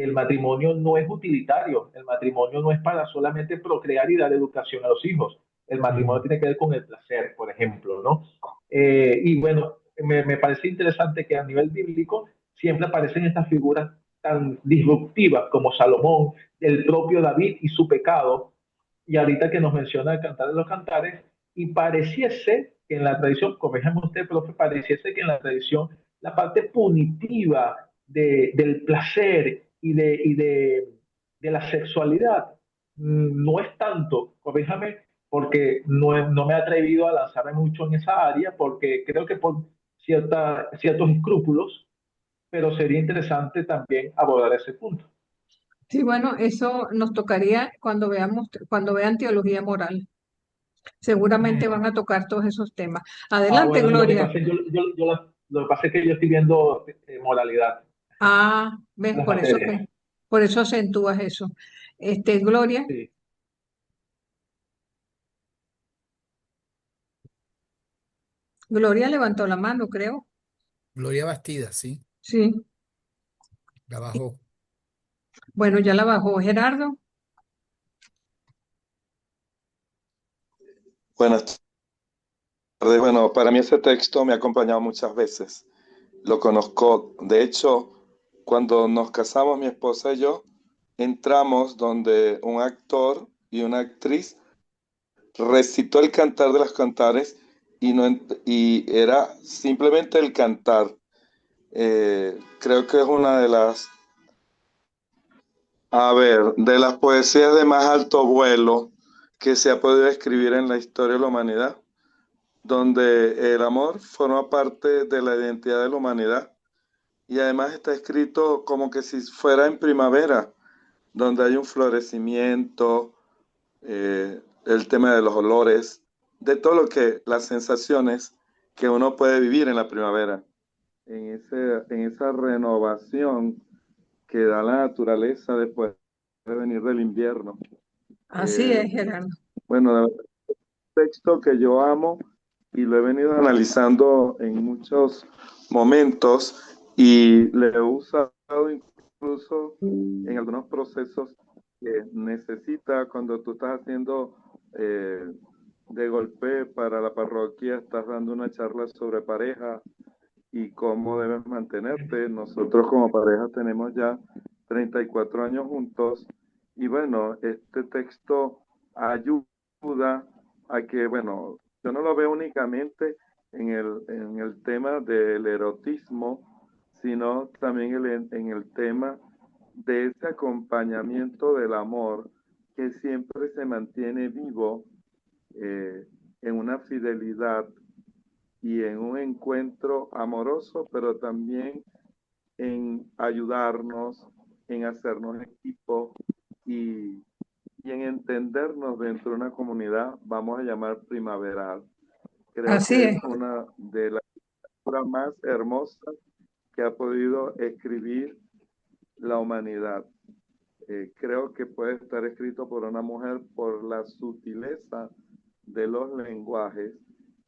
el matrimonio no es utilitario, el matrimonio no es para solamente procrear y dar educación a los hijos, el matrimonio Mm. tiene que ver con el placer, por ejemplo, ¿no? Y bueno, me parece interesante que a nivel bíblico siempre aparecen estas figuras tan disruptivas como Salomón, el propio David y su pecado, y ahorita que nos menciona el Cantar de los Cantares, y pareciese que en la tradición, corríjame usted, profe, pareciese que en la tradición la parte punitiva del placer de la sexualidad no es tanto, corríjame, porque no me he atrevido a lanzarme mucho en esa área, porque creo que por ciertos escrúpulos, pero sería interesante también abordar ese punto. Sí, bueno, eso nos tocaría cuando vean teología moral. Seguramente van a tocar todos esos temas. Adelante, Bueno, lo que Gloria. pasa es lo que pasa es que yo estoy viendo moralidad Ves, en las materias. por eso acentúas eso. Gloria, Sí. Gloria levantó la mano, creo. Gloria Bastida, sí, Sí. la bajó. Bueno, ya la bajó. Gerardo. Buenas tardes. Bueno, para mí ese texto me ha acompañado muchas veces. Lo conozco. De hecho, cuando nos casamos, mi esposa y yo, entramos donde un actor y una actriz recitó el Cantar de los Cantares y era simplemente el cantar. Creo que es una de de las poesías de más alto vuelo que se ha podido escribir en la historia de la humanidad, donde el amor forma parte de la identidad de la humanidad y además está escrito como que si fuera en primavera, donde hay un florecimiento, el tema de los olores, de todo las sensaciones que uno puede vivir en la primavera, en esa renovación que da la naturaleza después de venir del invierno. Así es, Gerardo. Bueno, texto que yo amo y lo he venido analizando en muchos momentos y le he usado incluso en algunos procesos que necesita cuando tú estás haciendo de golpe para la parroquia, estás dando una charla sobre pareja y cómo debes mantenerte. Nosotros como pareja tenemos ya 34 años juntos y bueno, este texto ayuda a que, bueno, yo no lo veo únicamente en el tema del erotismo, sino también en el tema de ese acompañamiento del amor que siempre se mantiene vivo en una fidelidad y en un encuentro amoroso, pero también en ayudarnos, en hacernos equipo y en entendernos dentro de una comunidad, vamos a llamar primaveral. Creo Así que es. es una de las obras más hermosas que ha podido escribir la humanidad. Creo que puede estar escrito por una mujer por la sutileza de los lenguajes,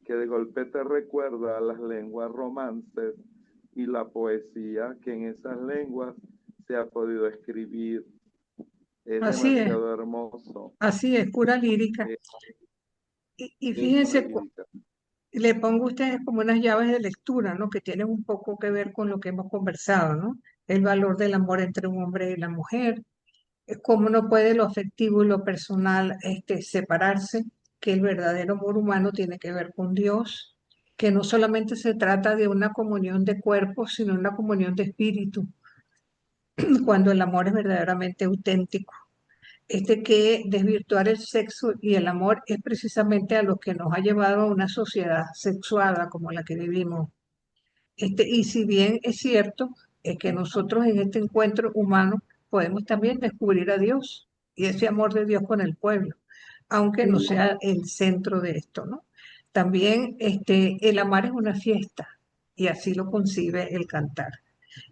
que de golpe te recuerda a las lenguas romances y la poesía que en esas lenguas se ha podido escribir. Es Así es. demasiado hermoso. Así es, pura lírica. Eh, Y es pura fíjense, lírica. le pongo a ustedes como unas llaves de lectura, ¿no? Que tienen un poco que ver con lo que hemos conversado, ¿no? El valor del amor entre un hombre y la mujer, cómo no puede lo afectivo y lo personal separarse, que el verdadero amor humano tiene que ver con Dios, que no solamente se trata de una comunión de cuerpo, sino una comunión de espíritu, cuando el amor es verdaderamente auténtico. Que desvirtuar el sexo y el amor es precisamente a lo que nos ha llevado a una sociedad sexuada como la que vivimos. Y si bien es cierto que nosotros en este encuentro humano podemos también descubrir a Dios y ese amor de Dios con el pueblo, aunque no sea el centro de esto, ¿no? También el amar es una fiesta y así lo concibe el cantar.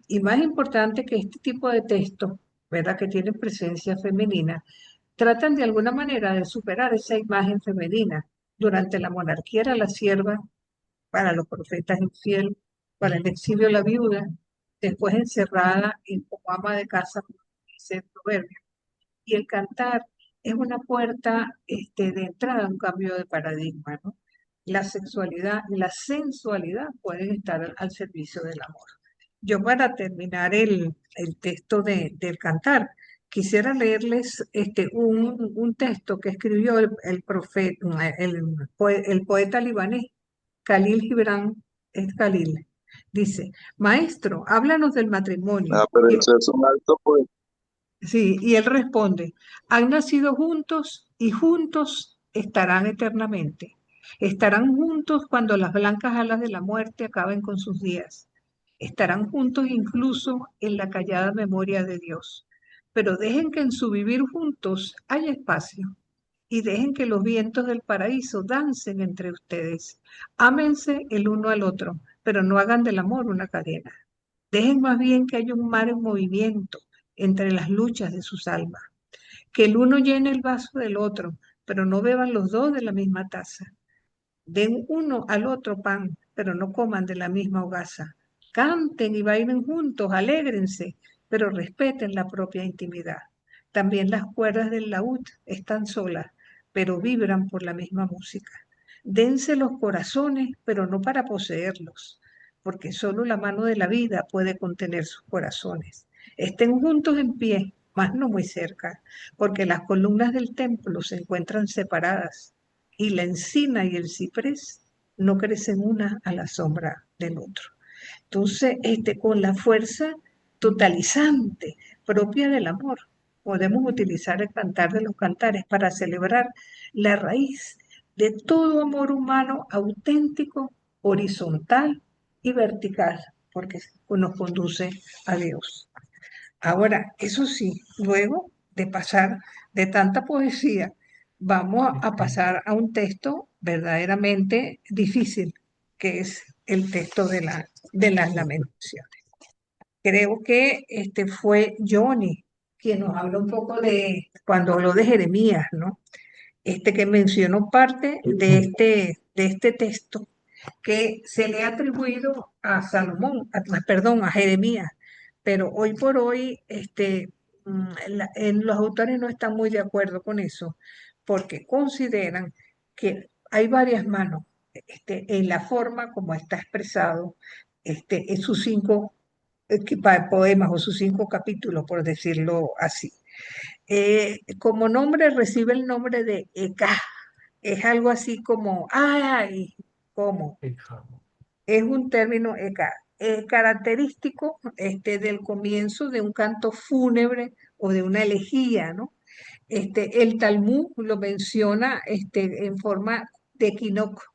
Y más importante que este tipo de textos, ¿verdad? Que tienen presencia femenina, tratan de alguna manera de superar esa imagen femenina. Durante la monarquía era la sierva, para los profetas infiel, para el exilio la viuda, después encerrada como ama de casa, como dice el proverbio. Y el cantar es una puerta de entrada a un cambio de paradigma, ¿no? La sexualidad y la sensualidad pueden estar al servicio del amor. Yo para terminar el texto del cantar, quisiera leerles un texto que escribió el profeta, el poeta libanés Khalil Gibran, es Khalil. Dice, maestro, háblanos del matrimonio. Ah, pero eso es un alto pues. Sí, y él responde, han nacido juntos y juntos estarán eternamente. Estarán juntos cuando las blancas alas de la muerte acaben con sus días. Estarán juntos incluso en la callada memoria de Dios. Pero dejen que en su vivir juntos haya espacio y dejen que los vientos del paraíso dancen entre ustedes. Ámense el uno al otro, pero no hagan del amor una cadena. Dejen más bien que haya un mar en movimiento entre las luchas de sus almas. Que el uno llene el vaso del otro, pero no beban los dos de la misma taza. Den uno al otro pan, pero no coman de la misma hogaza. Canten y bailen juntos, alégrense, pero respeten la propia intimidad. También las cuerdas del laúd están solas, pero vibran por la misma música. Dense los corazones, pero no para poseerlos, porque solo la mano de la vida puede contener sus corazones. Estén juntos en pie, mas no muy cerca, porque las columnas del templo se encuentran separadas y la encina y el ciprés no crecen una a la sombra del otro. Entonces, con la fuerza totalizante propia del amor, podemos utilizar el cantar de los cantares para celebrar la raíz de todo amor humano auténtico, horizontal y vertical, porque nos conduce a Dios. Ahora, eso sí, luego de pasar de tanta poesía, vamos a pasar a un texto verdaderamente difícil, que es el texto de las lamentaciones. Creo que fue Johnny quien nos habló un poco cuando habló de Jeremías, ¿no? Que mencionó parte de este texto que se le ha atribuido a Salomón, perdón, a Jeremías, pero hoy por hoy los autores no están muy de acuerdo con eso, porque consideran que hay varias manos en la forma como está expresado en sus cinco poemas o sus cinco capítulos, por decirlo así. Como nombre recibe el nombre de Eka, es algo así como, ay, ¿cómo? Es un término característico del comienzo de un canto fúnebre o de una elegía, ¿no? El Talmud lo menciona en forma de equinoccio,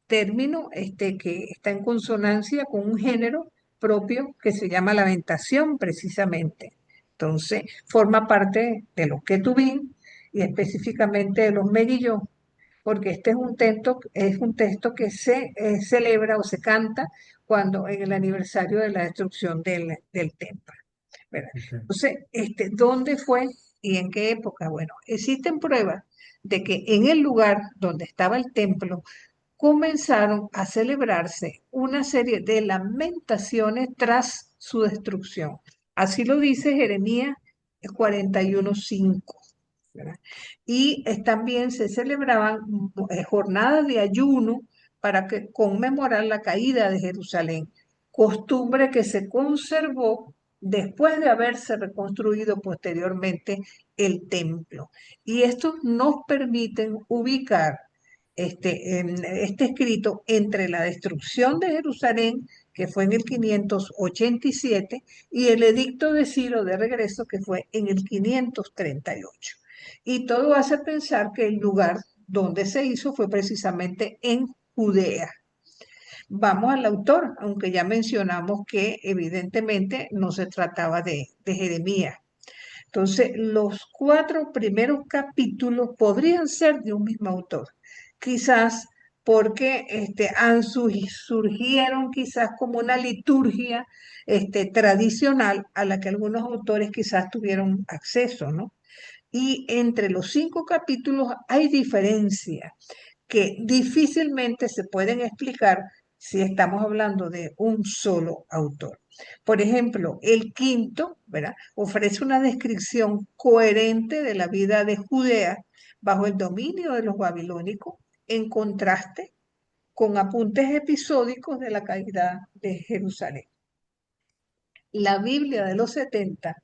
término que está en consonancia con un género propio que se llama lamentación precisamente. Entonces, forma parte de los Ketubim y específicamente de los Megillot, porque este es un texto que se celebra o se canta cuando en el aniversario de la destrucción del templo, ¿verdad? Entonces, ¿dónde fue y en qué época? Bueno, existen pruebas de que en el lugar donde estaba el templo comenzaron a celebrarse una serie de lamentaciones tras su destrucción. Así lo dice Jeremías 41:5. ¿Verdad? Y también se celebraban jornadas de ayuno para conmemorar la caída de Jerusalén, costumbre que se conservó después de haberse reconstruido posteriormente el templo. Y estos nos permiten ubicar este escrito entre la destrucción de Jerusalén, que fue en el 587, y el edicto de Ciro de regreso, que fue en el 538. Y todo hace pensar que el lugar donde se hizo fue precisamente en Judea. Vamos al autor, aunque ya mencionamos que evidentemente no se trataba de Jeremías. Entonces, los 4 primeros capítulos podrían ser de un mismo autor. Quizás porque surgieron quizás como una liturgia tradicional a la que algunos autores quizás tuvieron acceso, ¿no? Y entre los 5 capítulos hay diferencias que difícilmente se pueden explicar si estamos hablando de un solo autor. Por ejemplo, el quinto, ¿verdad? Ofrece una descripción coherente de la vida de Judea bajo el dominio de los babilónicos, en contraste con apuntes episódicos de la caída de Jerusalén. La Biblia de los 70,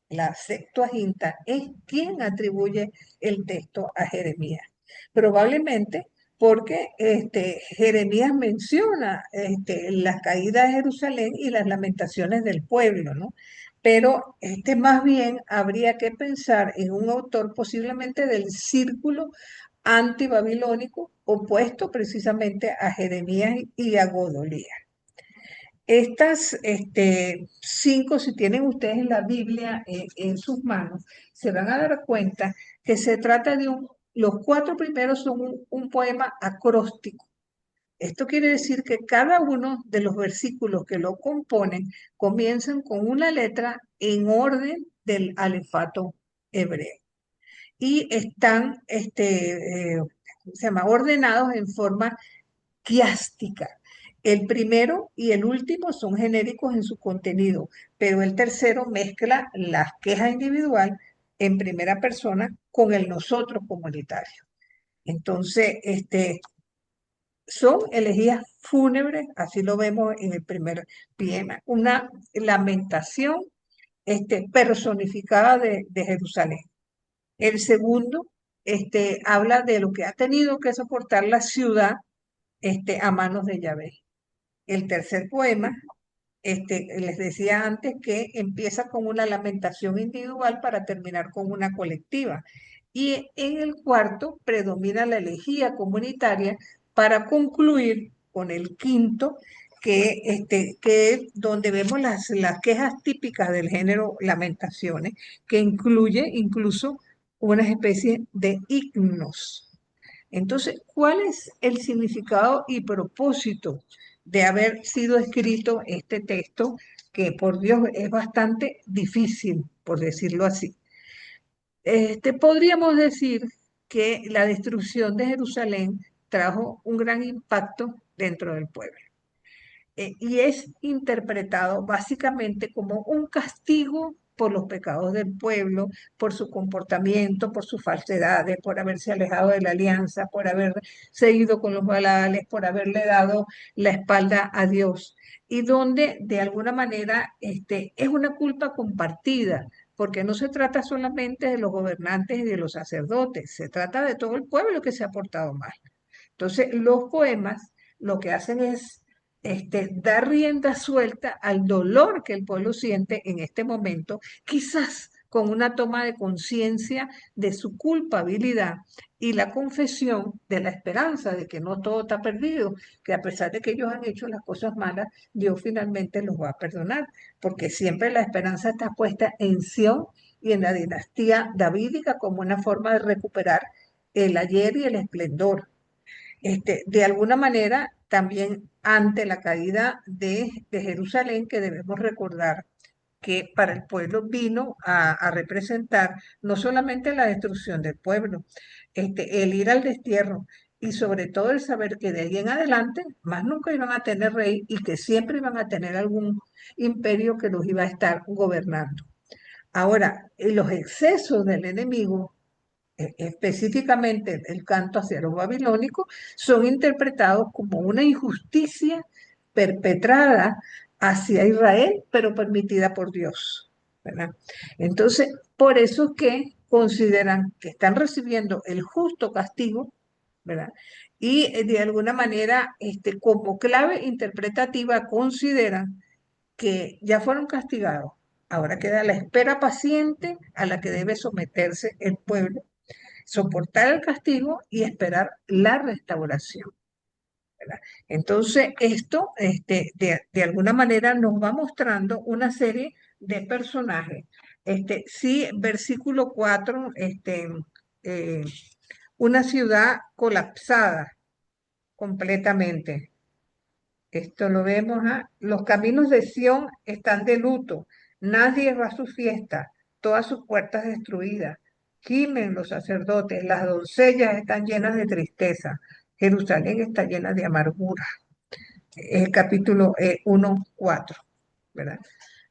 la Septuaginta, es quien atribuye el texto a Jeremías. Probablemente porque Jeremías menciona la caída de Jerusalén y las lamentaciones del pueblo, ¿no? Pero más bien habría que pensar en un autor posiblemente del círculo antibabilónico opuesto precisamente a Jeremías y a Godolías. Estas 5, si tienen ustedes la Biblia en sus manos, se van a dar cuenta que se trata de los 4 primeros son un poema acróstico. Esto quiere decir que cada uno de los versículos que lo componen comienzan con una letra en orden del alefato hebreo y están se llama, ordenados en forma quiástica. El primero y el último son genéricos en su contenido, pero el tercero mezcla la queja individual en primera persona con el nosotros comunitario. Entonces, son elegías fúnebres, así lo vemos en el primer poema, una lamentación personificada de Jerusalén. El segundo habla de lo que ha tenido que soportar la ciudad a manos de Yahvé. El tercer poema, les decía antes que empieza con una lamentación individual para terminar con una colectiva. Y en el cuarto predomina la elegía comunitaria para concluir con el quinto, que es donde vemos las quejas típicas del género lamentaciones, que incluye incluso una especie de himnos. Entonces, ¿cuál es el significado y propósito de haber sido escrito este texto, que por Dios es bastante difícil, por decirlo así? Podríamos decir que la destrucción de Jerusalén trajo un gran impacto dentro del pueblo. Y es interpretado básicamente como un castigo por los pecados del pueblo, por su comportamiento, por sus falsedades, por haberse alejado de la alianza, por haber seguido con los Baales, por haberle dado la espalda a Dios. Y donde de alguna manera es una culpa compartida, porque no se trata solamente de los gobernantes y de los sacerdotes, se trata de todo el pueblo que se ha portado mal. Entonces, los poemas lo que hacen es dar rienda suelta al dolor que el pueblo siente en este momento, quizás con una toma de conciencia de su culpabilidad y la confesión de la esperanza de que no todo está perdido, que a pesar de que ellos han hecho las cosas malas, Dios finalmente los va a perdonar, porque siempre la esperanza está puesta en Sión y en la dinastía davídica como una forma de recuperar el ayer y el esplendor. De alguna manera, también ante la caída de Jerusalén, que debemos recordar que para el pueblo vino a representar no solamente la destrucción del pueblo, el ir al destierro y sobre todo el saber que de ahí en adelante más nunca iban a tener rey y que siempre iban a tener algún imperio que los iba a estar gobernando. Ahora, los excesos del enemigo, específicamente el canto hacia los babilónicos, son interpretados como una injusticia perpetrada hacia Israel, pero permitida por Dios, ¿verdad? Entonces, por eso es que consideran que están recibiendo el justo castigo, ¿verdad? Y de alguna manera, como clave interpretativa, consideran que ya fueron castigados. Ahora queda la espera paciente a la que debe someterse el pueblo, soportar el castigo y esperar la restauración, ¿verdad? Entonces, esto de alguna manera nos va mostrando una serie de personajes. Sí, versículo 4, eh, una ciudad colapsada, completamente. Esto lo vemos, los caminos de Sión están de luto, nadie va a su fiesta, todas sus puertas destruidas. Gimen los sacerdotes, las doncellas están llenas de tristeza, Jerusalén está llena de amargura. Es el capítulo 1:4, ¿verdad?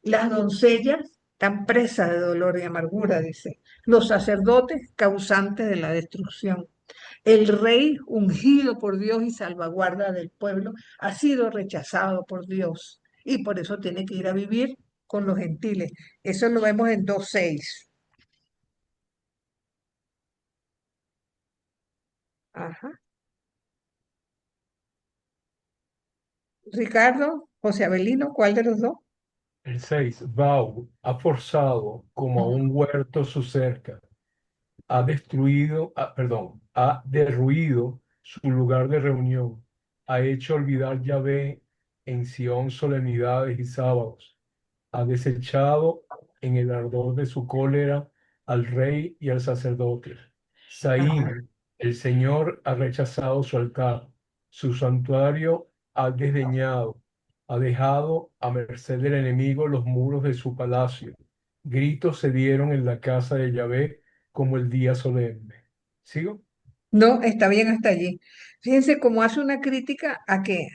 Las doncellas están presas de dolor y amargura, dice. Los sacerdotes causantes de la destrucción. El rey ungido por Dios y salvaguarda del pueblo ha sido rechazado por Dios y por eso tiene que ir a vivir con los gentiles. Eso lo vemos en 2:6. Ajá. Ricardo, José Abelino, ¿cuál de los dos? El 6, Bau ha forzado como a Ujú. un huerto su cerca, ha destruido, ha derruido su lugar de reunión, ha hecho olvidar Yahvé en Sión solemnidades y sábados, ha desechado en el ardor de su cólera al rey y al sacerdote. Ajá. Saín, el Señor ha rechazado su altar, su santuario ha desdeñado, ha dejado a merced del enemigo los muros de su palacio. Gritos se dieron en la casa de Yahvé como el día solemne. ¿Sigo? No, está bien hasta allí. Fíjense cómo hace una crítica a que,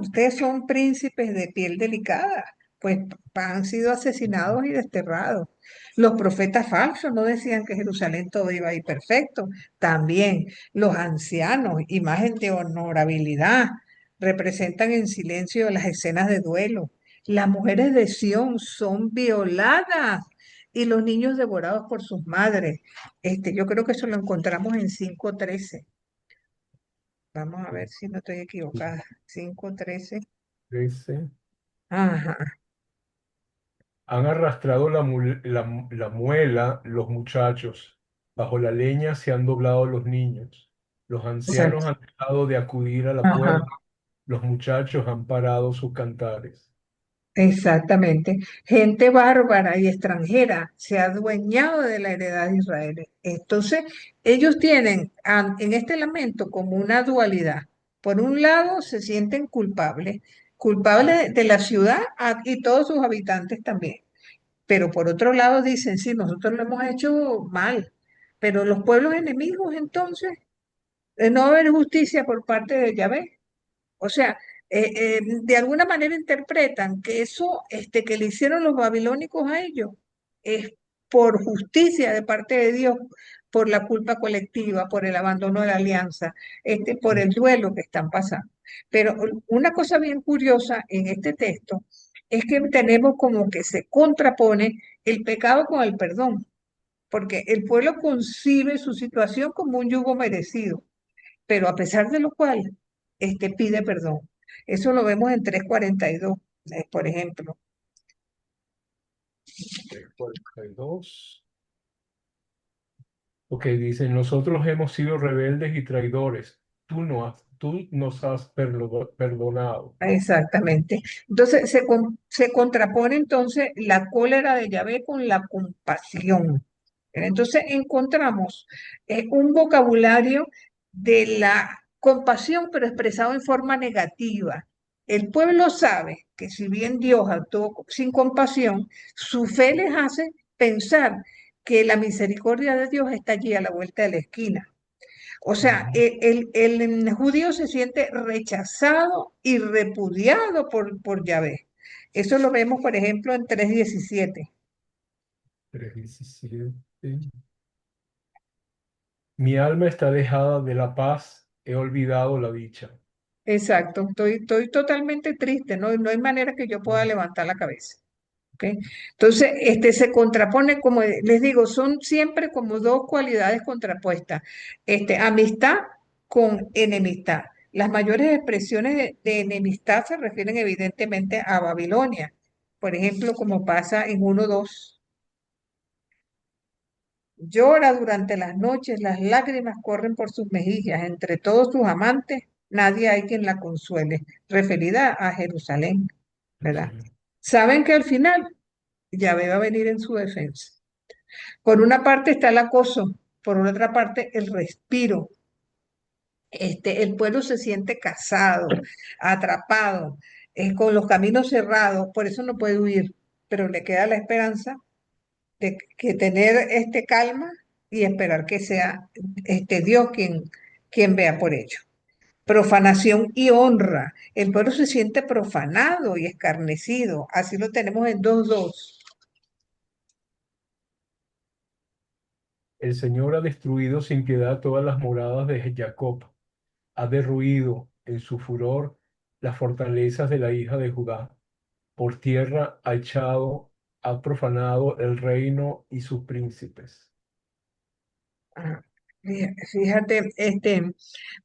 ustedes son príncipes de piel delicada, pues han sido asesinados y desterrados. Los profetas falsos no decían que Jerusalén todo iba a ir perfecto. También los ancianos, imagen de honorabilidad, representan en silencio las escenas de duelo. Las mujeres de Sión son violadas y los niños devorados por sus madres. Yo creo que eso lo encontramos en 5:13. Vamos a ver si no estoy equivocada. 5:13. 13. Ajá, Han arrastrado la muela los muchachos, bajo la leña se han doblado los niños, los ancianos exacto. han dejado de acudir a la Ajá, puerta, los muchachos han parado sus cantares. exactamente. Gente bárbara y extranjera se ha adueñado de la heredad de Israel. Entonces, ellos tienen en este lamento como una dualidad. Por un lado, se sienten culpables, culpables de la ciudad y todos sus habitantes también. Pero por otro lado dicen, sí, nosotros lo hemos hecho mal, pero los pueblos enemigos entonces, no va a haber justicia por parte de Yahvé. O sea, de alguna manera interpretan que eso que le hicieron los babilónicos a ellos es por justicia de parte de Dios, por la culpa colectiva, por el abandono de la alianza, por el duelo que están pasando. Pero una cosa bien curiosa en este texto es que tenemos como que se contrapone el pecado con el perdón, porque el pueblo concibe su situación como un yugo merecido, pero a pesar de lo cual, pide perdón. Eso lo vemos en 3:42, por ejemplo. 42. Ok, dice, nosotros hemos sido rebeldes y traidores. Tú nos has perdonado. Exactamente. Entonces se contrapone entonces la cólera de Yahvé con la compasión. Entonces encontramos un vocabulario de la compasión, pero expresado en forma negativa. El pueblo sabe que si bien Dios actuó sin compasión, su fe les hace pensar que la misericordia de Dios está allí a la vuelta de la esquina. O sea, Ujú. el judío se siente rechazado y repudiado por Yahvé. Eso lo vemos, por ejemplo, en 3:17. 3:17. Mi alma está dejada de la paz, he olvidado la dicha. Exacto, estoy totalmente triste, no hay manera que yo pueda levantar la cabeza. ¿Ok? Entonces, se contrapone, como les digo, son siempre como dos cualidades contrapuestas. Amistad con enemistad. Las mayores expresiones de enemistad se refieren evidentemente a Babilonia. Por ejemplo, como pasa en 1:2. Llora durante las noches, las lágrimas corren por sus mejillas. Entre todos sus amantes, nadie hay quien la consuele. Referida a Jerusalén, ¿verdad? Saben que al final Yahvé va a venir en su defensa. Por una parte está el acoso, por otra parte el respiro. el pueblo se siente casado, atrapado, con los caminos cerrados, por eso no puede huir, pero le queda la esperanza de que tener calma y esperar que sea Dios quien vea por ello. Profanación y honra. El pueblo se siente profanado y escarnecido. Así lo tenemos en 2:2. El Señor ha destruido sin piedad todas las moradas de Jacob, ha derruido en su furor las fortalezas de la hija de Judá. Por tierra ha echado, ha profanado el reino y sus príncipes. Ah, fíjate,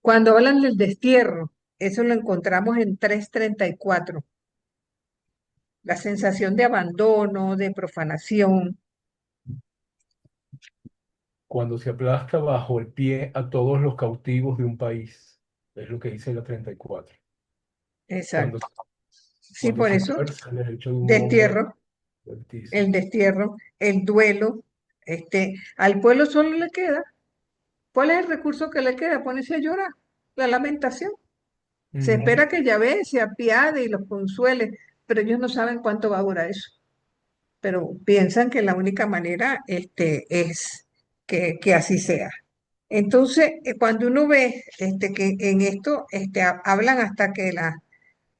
cuando hablan del destierro, eso lo encontramos en 3:34. La sensación de abandono, de profanación. Cuando se aplasta bajo el pie a todos los cautivos de un país. Es lo que dice la 34. Cuando, Exacto. Sí, cuando por se eso, fuerza el derecho de un hombre destierro, el altísimo. destierro, el duelo, al pueblo solo le queda. ¿Cuál es el recurso que le queda? Ponerse a llorar, la lamentación. Se Ujú. espera que Yahvé se apiade y los consuele, pero ellos no saben cuánto va a durar eso. Pero piensan que la única manera es que así sea. Entonces, cuando uno ve que en esto hablan hasta que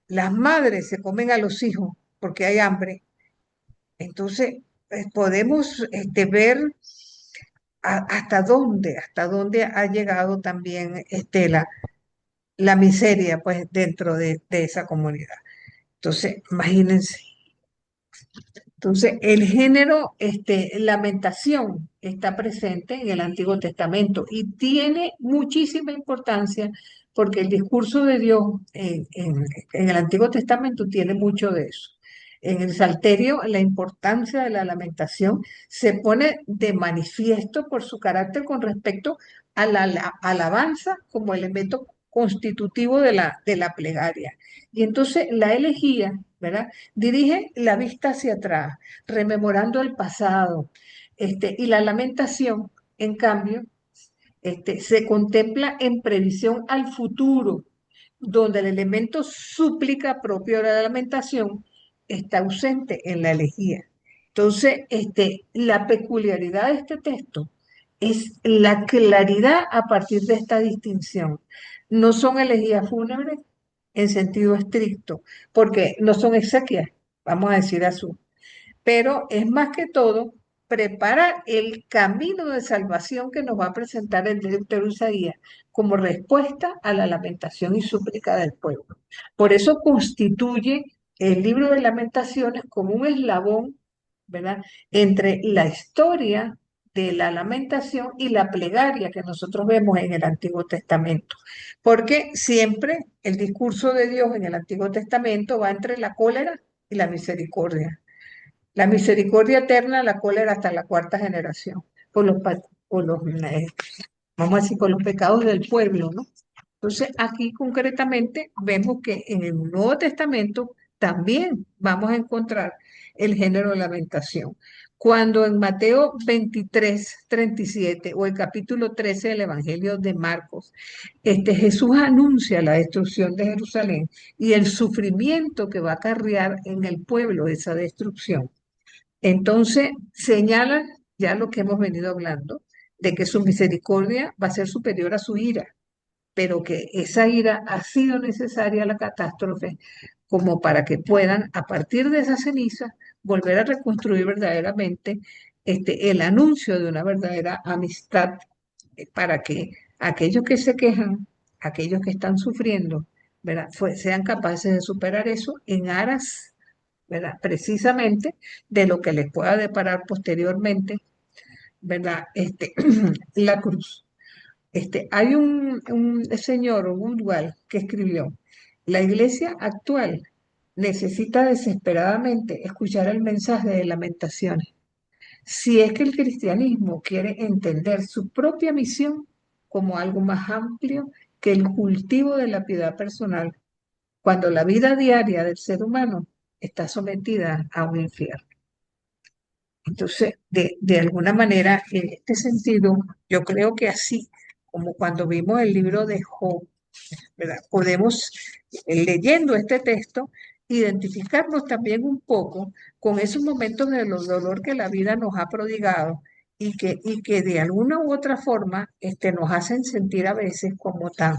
las madres se comen a los hijos porque hay hambre, entonces podemos ver hasta dónde ha llegado también la miseria pues dentro de esa comunidad. Entonces, imagínense. Entonces, el género lamentación está presente en el Antiguo Testamento y tiene muchísima importancia porque el discurso de Dios en el Antiguo Testamento tiene mucho de eso. En el Salterio, la importancia de la lamentación se pone de manifiesto por su carácter con respecto a la alabanza como elemento constitutivo de la plegaria. Y entonces la elegía, ¿verdad? Dirige la vista hacia atrás, rememorando el pasado, y la lamentación, en cambio, se contempla en previsión al futuro, donde el elemento súplica propio de la lamentación está ausente en la elegía. Entonces, la peculiaridad de este texto es la claridad a partir de esta distinción. No son elegías fúnebres en sentido estricto, porque no son exequias, vamos a decir así, pero es más que todo preparar el camino de salvación que nos va a presentar el Deutero Isaías como respuesta a la lamentación y súplica del pueblo. Por eso constituye el libro de lamentaciones como un eslabón, ¿verdad?, entre la historia de la lamentación y la plegaria que nosotros vemos en el Antiguo Testamento. Porque siempre el discurso de Dios en el Antiguo Testamento va entre la cólera y la misericordia. La misericordia eterna, la cólera hasta la cuarta generación, por los, por los, vamos a decir, por los pecados del pueblo, ¿no? Entonces, aquí concretamente vemos que en el Nuevo Testamento también vamos a encontrar el género de lamentación. Cuando en Mateo 23:37 o el capítulo 13 del Evangelio de Marcos, Jesús anuncia la destrucción de Jerusalén y el sufrimiento que va a acarrear en el pueblo esa destrucción. Entonces, señala ya lo que hemos venido hablando, de que su misericordia va a ser superior a su ira, pero que esa ira ha sido necesaria a la catástrofe como para que puedan, a partir de esa ceniza, volver a reconstruir verdaderamente el anuncio de una verdadera amistad, para que aquellos que se quejan, aquellos que están sufriendo, ¿verdad?, sean capaces de superar eso en aras, ¿verdad?, precisamente de lo que les pueda deparar posteriormente, ¿verdad?, la cruz. Hay un señor, Woodward, que escribió: la iglesia actual necesita desesperadamente escuchar el mensaje de lamentaciones. Si es que el cristianismo quiere entender su propia misión como algo más amplio que el cultivo de la piedad personal, cuando la vida diaria del ser humano está sometida a un infierno. Entonces, de alguna manera, en este sentido, yo creo que así como cuando vimos el libro de Job, ¿verdad? Podemos, leyendo este texto, identificarnos también un poco con esos momentos de dolor que la vida nos ha prodigado y que de alguna u otra forma nos hacen sentir a veces como tan,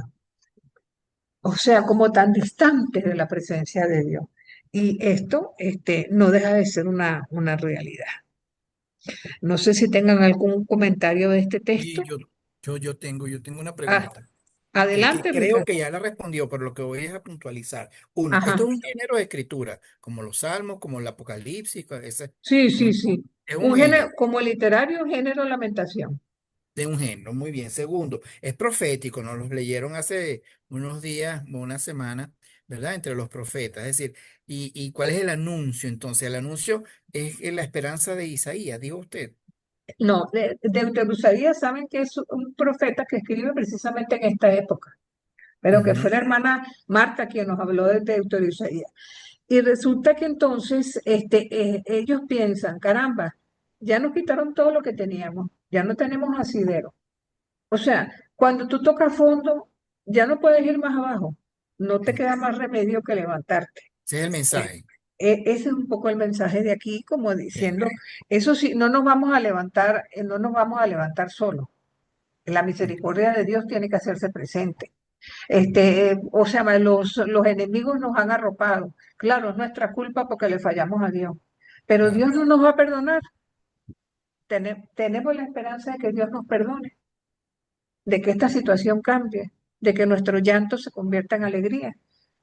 o sea, como tan distantes de la presencia de Dios. Y esto no deja de ser una realidad. No sé si tengan algún comentario de este texto. Y yo tengo una Ah, pregunta, que adelante, creo Ricardo. que ya la respondió, pero lo que voy es a puntualizar. Uno, Ajá. esto es un género de escritura, como los salmos, como el Apocalipsis, Sí, es un, sí, sí. es un Un género, género, como literario, género lamentación. de un género, muy bien. Segundo, es profético, nos los leyeron hace unos días, una semana, ¿verdad? Entre los profetas, es decir, ¿y cuál es el anuncio? Entonces, el anuncio es la esperanza de Isaías, dijo usted. No, de Isaías saben que es un profeta que escribe precisamente en esta época, pero que fue Ujú. la hermana Marta quien nos habló de Deuterio Isaías. Y resulta que entonces ellos piensan, caramba, ya nos quitaron todo lo que teníamos, ya no tenemos asidero. O sea, cuando tú tocas fondo, ya no puedes ir más abajo, no te queda más remedio que levantarte. Ese es el Eh, mensaje. Ese es un poco el mensaje de aquí, como Ok. diciendo, eso sí, no nos vamos a levantar, no nos vamos a levantar solos. La misericordia de Dios tiene que hacerse presente. O sea, los enemigos nos han arropado. Claro, es nuestra culpa porque le fallamos a Dios. Pero Claro. Dios no nos va a perdonar. Tenemos la esperanza de que Dios nos perdone, de que esta situación cambie, de que nuestro llanto se convierta en alegría.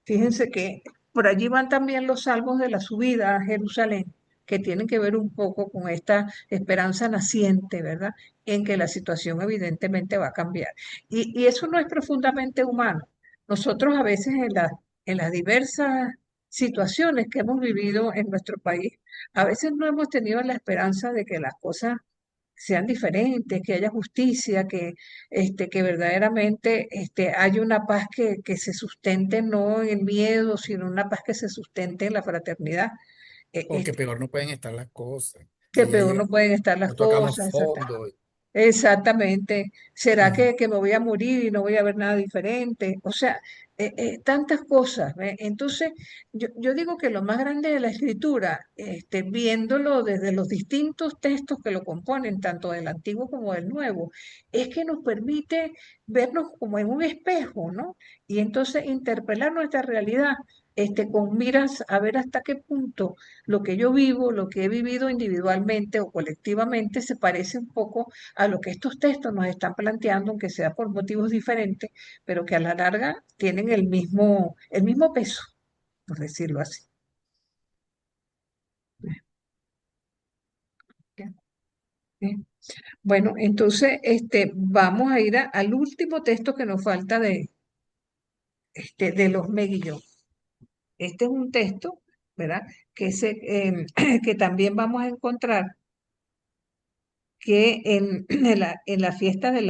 Fíjense que por allí van también los salmos de la subida a Jerusalén, que tienen que ver un poco con esta esperanza naciente, ¿verdad? En que la situación evidentemente va a cambiar. Y eso no es profundamente humano. Nosotros a veces en las diversas situaciones que hemos vivido en nuestro país, a veces no hemos tenido la esperanza de que las cosas sean diferentes, que haya justicia, que verdaderamente haya una paz que se sustente no en el miedo, sino una paz que se sustente en la fraternidad. Eh, O que este, peor no pueden estar las cosas. que Y ya peor llega, no pueden estar las no tocamos cosas, fondo. exactamente. ¿Será Ujú. que me voy a morir y no voy a ver nada diferente? O sea, tantas cosas. ¿Ve? Entonces, yo digo que lo más grande de la escritura, viéndolo desde los distintos textos que lo componen, tanto del Antiguo como del Nuevo, es que nos permite vernos como en un espejo, ¿no? Y entonces interpelar nuestra realidad. Con miras a ver hasta qué punto lo que yo vivo, lo que he vivido individualmente o colectivamente, se parece un poco a lo que estos textos nos están planteando, aunque sea por motivos diferentes, pero que a la larga tienen el mismo peso, por decirlo así. Bien. Bueno, entonces vamos a ir al último texto que nos falta de los Meguillón. Este es un texto, ¿verdad? Que también vamos a encontrar que en la fiesta de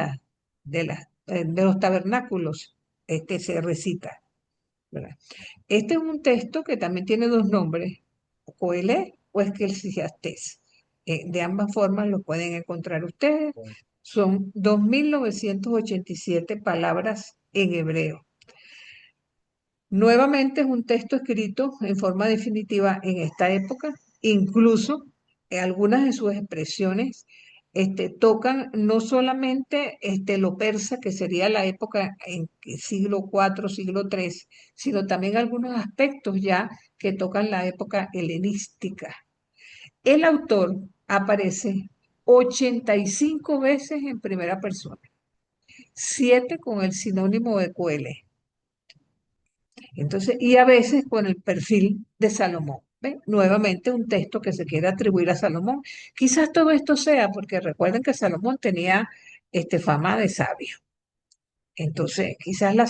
los tabernáculos se recita, ¿verdad? Este es un texto que también tiene dos nombres, o Coelé o Esquelsiastés. De ambas formas lo pueden encontrar ustedes. Son 2.987 palabras en hebreo. Nuevamente es un texto escrito en forma definitiva en esta época, incluso algunas de sus expresiones tocan no solamente lo persa, que sería la época en que siglo IV, siglo III, sino también algunos aspectos ya que tocan la época helenística. El autor aparece 85 veces en primera persona, 7 con el sinónimo de coele. Entonces, y a veces con el perfil de Salomón. ¿Ve? Nuevamente un texto que se quiere atribuir a Salomón. Quizás todo esto sea porque recuerden que Salomón tenía fama de sabio. Entonces, quizás la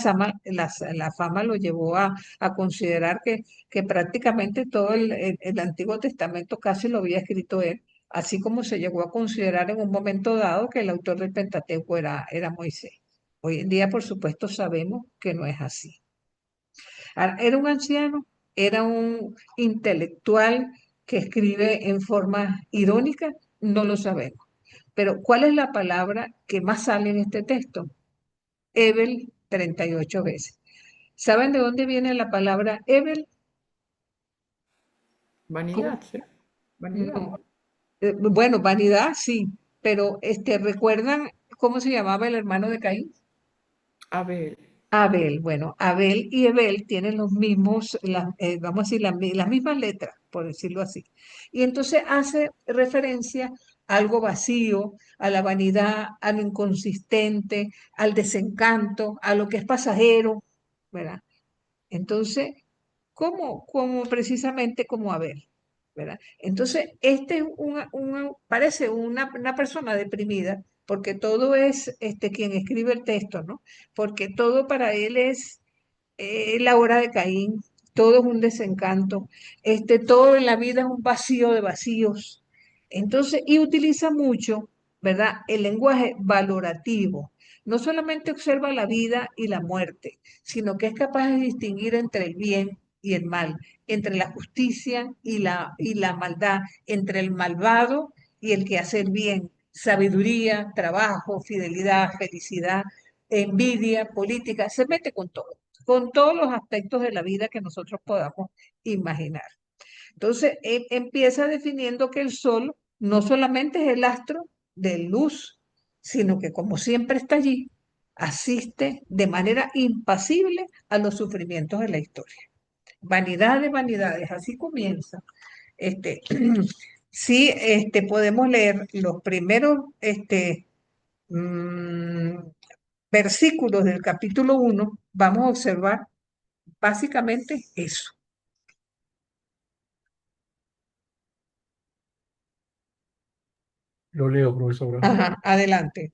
fama lo llevó a considerar que prácticamente todo el Antiguo Testamento casi lo había escrito él, así como se llegó a considerar en un momento dado que el autor del Pentateuco era Moisés. Hoy en día, por supuesto, sabemos que no es así. Era un anciano, era un intelectual que escribe en forma irónica, no lo sabemos. Pero ¿cuál es la palabra que más sale en este texto? Evel 38 veces. ¿Saben de dónde viene la palabra Evel? Vanidad, ¿Cómo? ¿será? Vanidad. No. Bueno, vanidad, sí, pero ¿recuerdan cómo se llamaba el hermano de Caín? A ver, Abel. Bueno, Abel y Ebel tienen los mismos, vamos a decir, las mismas letras, por decirlo así. Y entonces hace referencia a algo vacío, a la vanidad, a lo inconsistente, al desencanto, a lo que es pasajero, ¿verdad? Entonces, como precisamente como Abel, ¿verdad? Entonces, este es parece una persona deprimida, porque todo es quien escribe el texto, ¿no? Porque todo para él es la hora de Caín, todo es un desencanto, todo en la vida es un vacío de vacíos. Entonces, y utiliza mucho, ¿verdad? El lenguaje valorativo. No solamente observa la vida y la muerte, sino que es capaz de distinguir entre el bien y el mal, entre la justicia y la maldad, entre el malvado y el que hace el bien, sabiduría, trabajo, fidelidad, felicidad, envidia, política, se mete con todos los aspectos de la vida que nosotros podamos imaginar. Entonces, empieza definiendo que el sol no solamente es el astro de luz, sino que como siempre está allí, asiste de manera impasible a los sufrimientos de la historia. Vanidad de vanidades, así comienza. Este, sí, podemos leer los primeros mm, versículos del capítulo 1, vamos a observar básicamente eso. Lo leo, profesora. Ajá, adelante.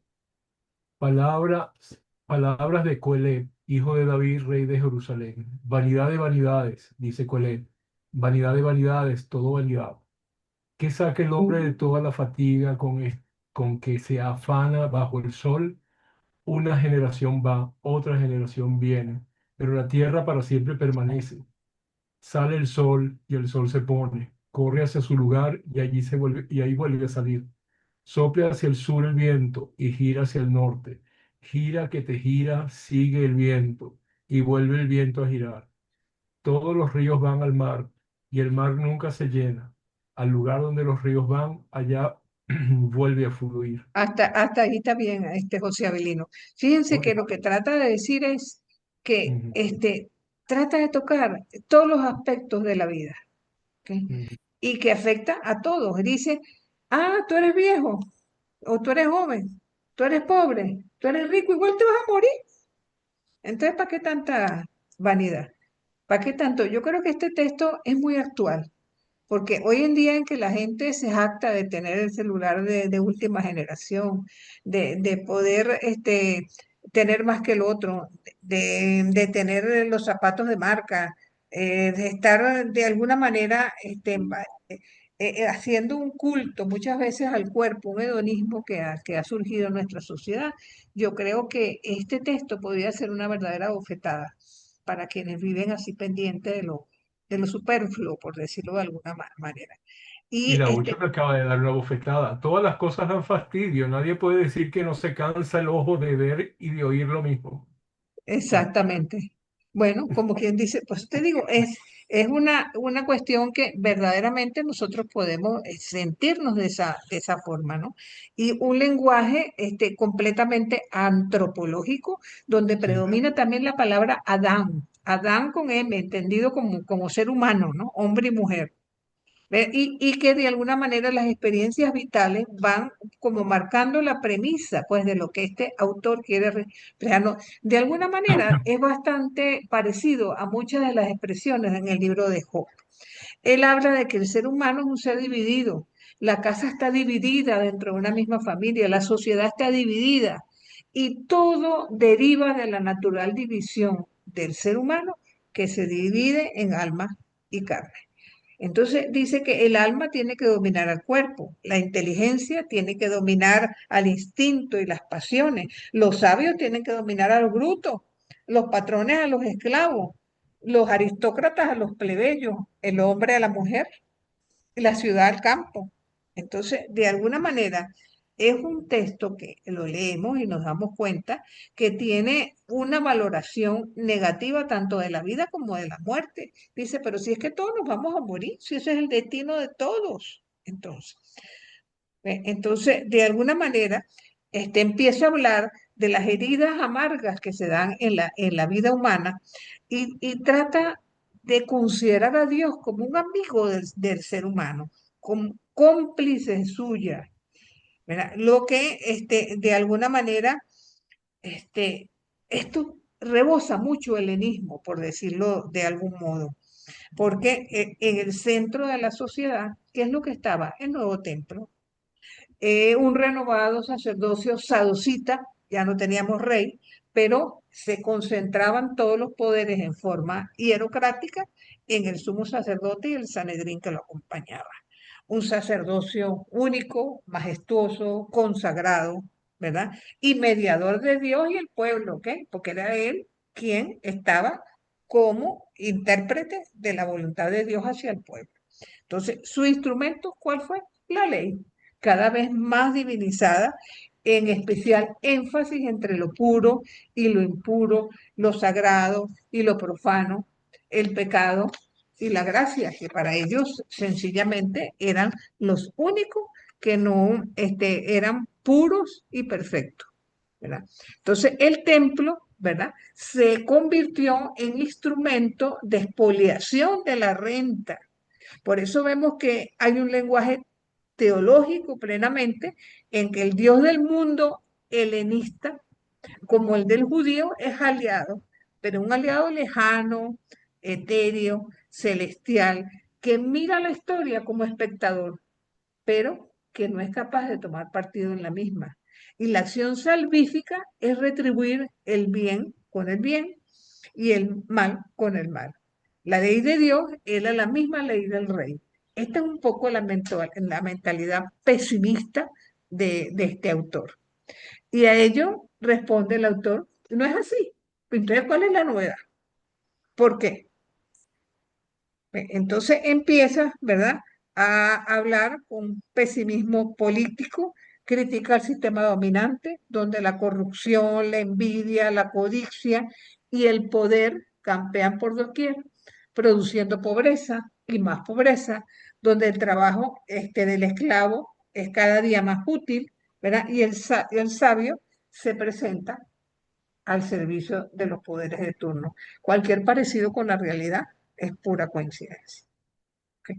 Palabras, palabras de Coelet, hijo de David, rey de Jerusalén. Vanidad de vanidades, dice Coelet. Vanidad de vanidades, todo vanidad. ¿Qué saca el hombre de toda la fatiga con que se afana bajo el sol? Una generación va, otra generación viene, pero la tierra para siempre permanece. Sale el sol y el sol se pone, corre hacia su lugar y allí se vuelve y ahí vuelve a salir. Sopla hacia el sur el viento y gira hacia el norte. Gira que te gira, sigue el viento y vuelve el viento a girar. Todos los ríos van al mar y el mar nunca se llena. Al lugar donde los ríos van, allá vuelve a fluir. Hasta ahí está bien, José Avelino. Fíjense que Oye, lo que trata de decir es que ujú, trata de tocar todos los aspectos de la vida, ¿ok? ujú. Y que afecta a todos. Dice, tú eres viejo, o tú eres joven, tú eres pobre, tú eres rico, igual te vas a morir. Entonces, ¿para qué tanta vanidad? ¿Para qué tanto? Yo creo que este texto es muy actual. Porque hoy en día en que la gente se jacta de tener el celular de última generación, de poder tener más que el otro, de tener los zapatos de marca, de estar de alguna manera haciendo un culto muchas veces al cuerpo, un hedonismo que ha surgido en nuestra sociedad, yo creo que este texto podría ser una verdadera bofetada para quienes viven así pendientes de lo superfluo, por decirlo de alguna manera. Y Y la Ucho me acaba de dar una bofetada. Todas las cosas dan fastidio. Nadie puede decir que no se cansa el ojo de ver y de oír lo mismo. Ah, exactamente. Bueno, como quien dice, pues te digo, es una cuestión que verdaderamente nosotros podemos sentirnos de esa forma, ¿no? Y un lenguaje completamente antropológico, donde sí. predomina también la palabra Adán, Adán con M, entendido como ser humano, ¿no? Hombre y mujer. ¿Ve? Y que de alguna manera las experiencias vitales van como marcando la premisa, pues, de lo que este autor quiere reflejar. No, de alguna manera es bastante parecido a muchas de las expresiones en el libro de Job. Él habla de que el ser humano es un ser dividido, la casa está dividida dentro de una misma familia, la sociedad está dividida y todo deriva de la natural división del ser humano que se divide en alma y carne. Entonces dice que el alma tiene que dominar al cuerpo, la inteligencia tiene que dominar al instinto y las pasiones, los sabios tienen que dominar a los brutos, los patrones a los esclavos, los aristócratas a los plebeyos, el hombre a la mujer, la ciudad al campo. Entonces, de alguna manera, es un texto que lo leemos y nos damos cuenta que tiene una valoración negativa tanto de la vida como de la muerte. Dice, pero si es que todos nos vamos a morir, si ese es el destino de todos. Entonces, de alguna manera, empieza a hablar de las heridas amargas que se dan en la vida humana y trata de considerar a Dios como un amigo del ser humano, como cómplice suya, ¿verdad? Lo que de alguna manera, esto rebosa mucho el helenismo, por decirlo de algún modo, porque en el centro de la sociedad, ¿qué es lo que estaba? El nuevo templo, un renovado sacerdocio saducita, ya no teníamos rey, pero se concentraban todos los poderes en forma hierocrática en el sumo sacerdote y el Sanedrín que lo acompañaba. Un sacerdocio único, majestuoso, consagrado, ¿verdad? Y mediador de Dios y el pueblo, ¿ok? Porque era él quien estaba como intérprete de la voluntad de Dios hacia el pueblo. Entonces, su instrumento, ¿cuál fue? La ley, cada vez más divinizada, en especial énfasis entre lo puro y lo impuro, lo sagrado y lo profano, el pecado y la gracia, que para ellos sencillamente eran los únicos que no eran puros y perfectos, ¿verdad? Entonces, el templo, ¿verdad? Se convirtió en instrumento de expoliación de la renta. Por eso vemos que hay un lenguaje teológico plenamente en que el Dios del mundo helenista, como el del judío, es aliado, pero un aliado lejano, etéreo, celestial, que mira la historia como espectador, pero que no es capaz de tomar partido en la misma. Y la acción salvífica es retribuir el bien con el bien y el mal con el mal. La ley de Dios era la misma ley del rey. Esta es un poco la mentalidad pesimista de este autor. Y a ello responde el autor, no es así. Entonces, ¿cuál es la novedad? ¿Por qué? Entonces empieza, ¿verdad?, a hablar con pesimismo político, critica el sistema dominante, donde la corrupción, la envidia, la codicia y el poder campean por doquier, produciendo pobreza y más pobreza, donde el trabajo del esclavo es cada día más útil, ¿verdad? Y el sabio se presenta al servicio de los poderes de turno. Cualquier parecido con la realidad es pura coincidencia. ¿Ok?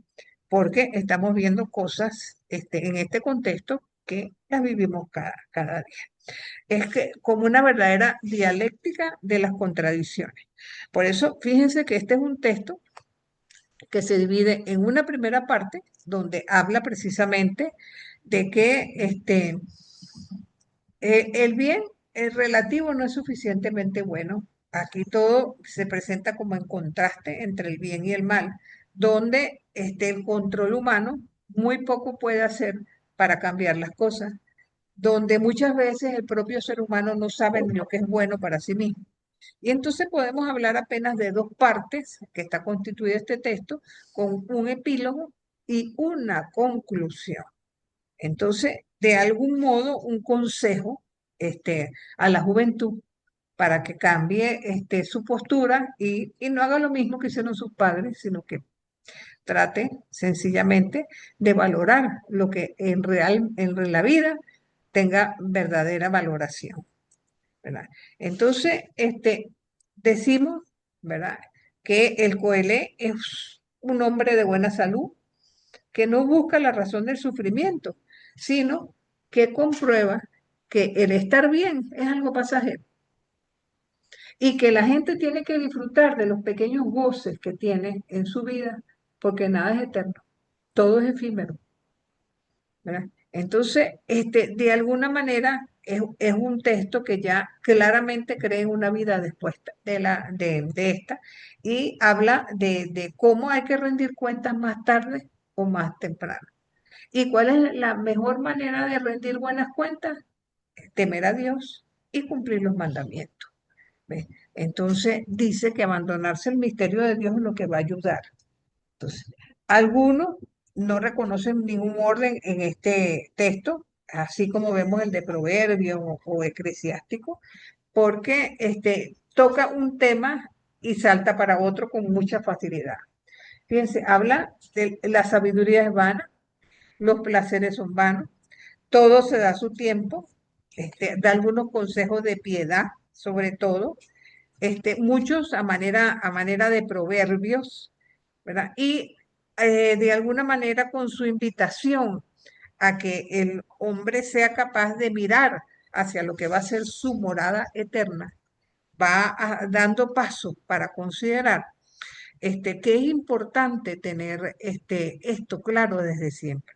Porque estamos viendo cosas en este contexto que las vivimos cada día. Es que como una verdadera dialéctica de las contradicciones. Por eso, fíjense que este es un texto que se divide en una primera parte donde habla precisamente de que el bien relativo no es suficientemente bueno. Aquí todo se presenta como en contraste entre el bien y el mal, donde el control humano muy poco puede hacer para cambiar las cosas, donde muchas veces el propio ser humano no sabe ni lo que es bueno para sí mismo. Y entonces podemos hablar apenas de dos partes que está constituido este texto, con un epílogo y una conclusión. Entonces, de algún modo, un consejo a la juventud para que cambie su postura y no haga lo mismo que hicieron sus padres, sino que trate sencillamente de valorar lo que en la vida tenga verdadera valoración, ¿verdad? Entonces, decimos, ¿verdad?, que el Coelé es un hombre de buena salud, que no busca la razón del sufrimiento, sino que comprueba que el estar bien es algo pasajero y que la gente tiene que disfrutar de los pequeños goces que tiene en su vida, porque nada es eterno, todo es efímero, ¿verdad? Entonces, de alguna manera es un texto que ya claramente cree en una vida después de esta y habla de cómo hay que rendir cuentas más tarde o más temprano. ¿Y cuál es la mejor manera de rendir buenas cuentas? Temer a Dios y cumplir los mandamientos. ¿Ves? Entonces dice que abandonarse el misterio de Dios es lo que va a ayudar. Entonces, algunos no reconocen ningún orden en este texto, así como vemos el de Proverbios o Eclesiástico, porque toca un tema y salta para otro con mucha facilidad. Fíjense, habla de la sabiduría es vana, los placeres son vanos, todo se da su tiempo, da algunos consejos de piedad, sobre todo, muchos a manera de proverbios, ¿verdad? Y de alguna manera con su invitación a que el hombre sea capaz de mirar hacia lo que va a ser su morada eterna, dando pasos para considerar que es importante tener esto claro desde siempre.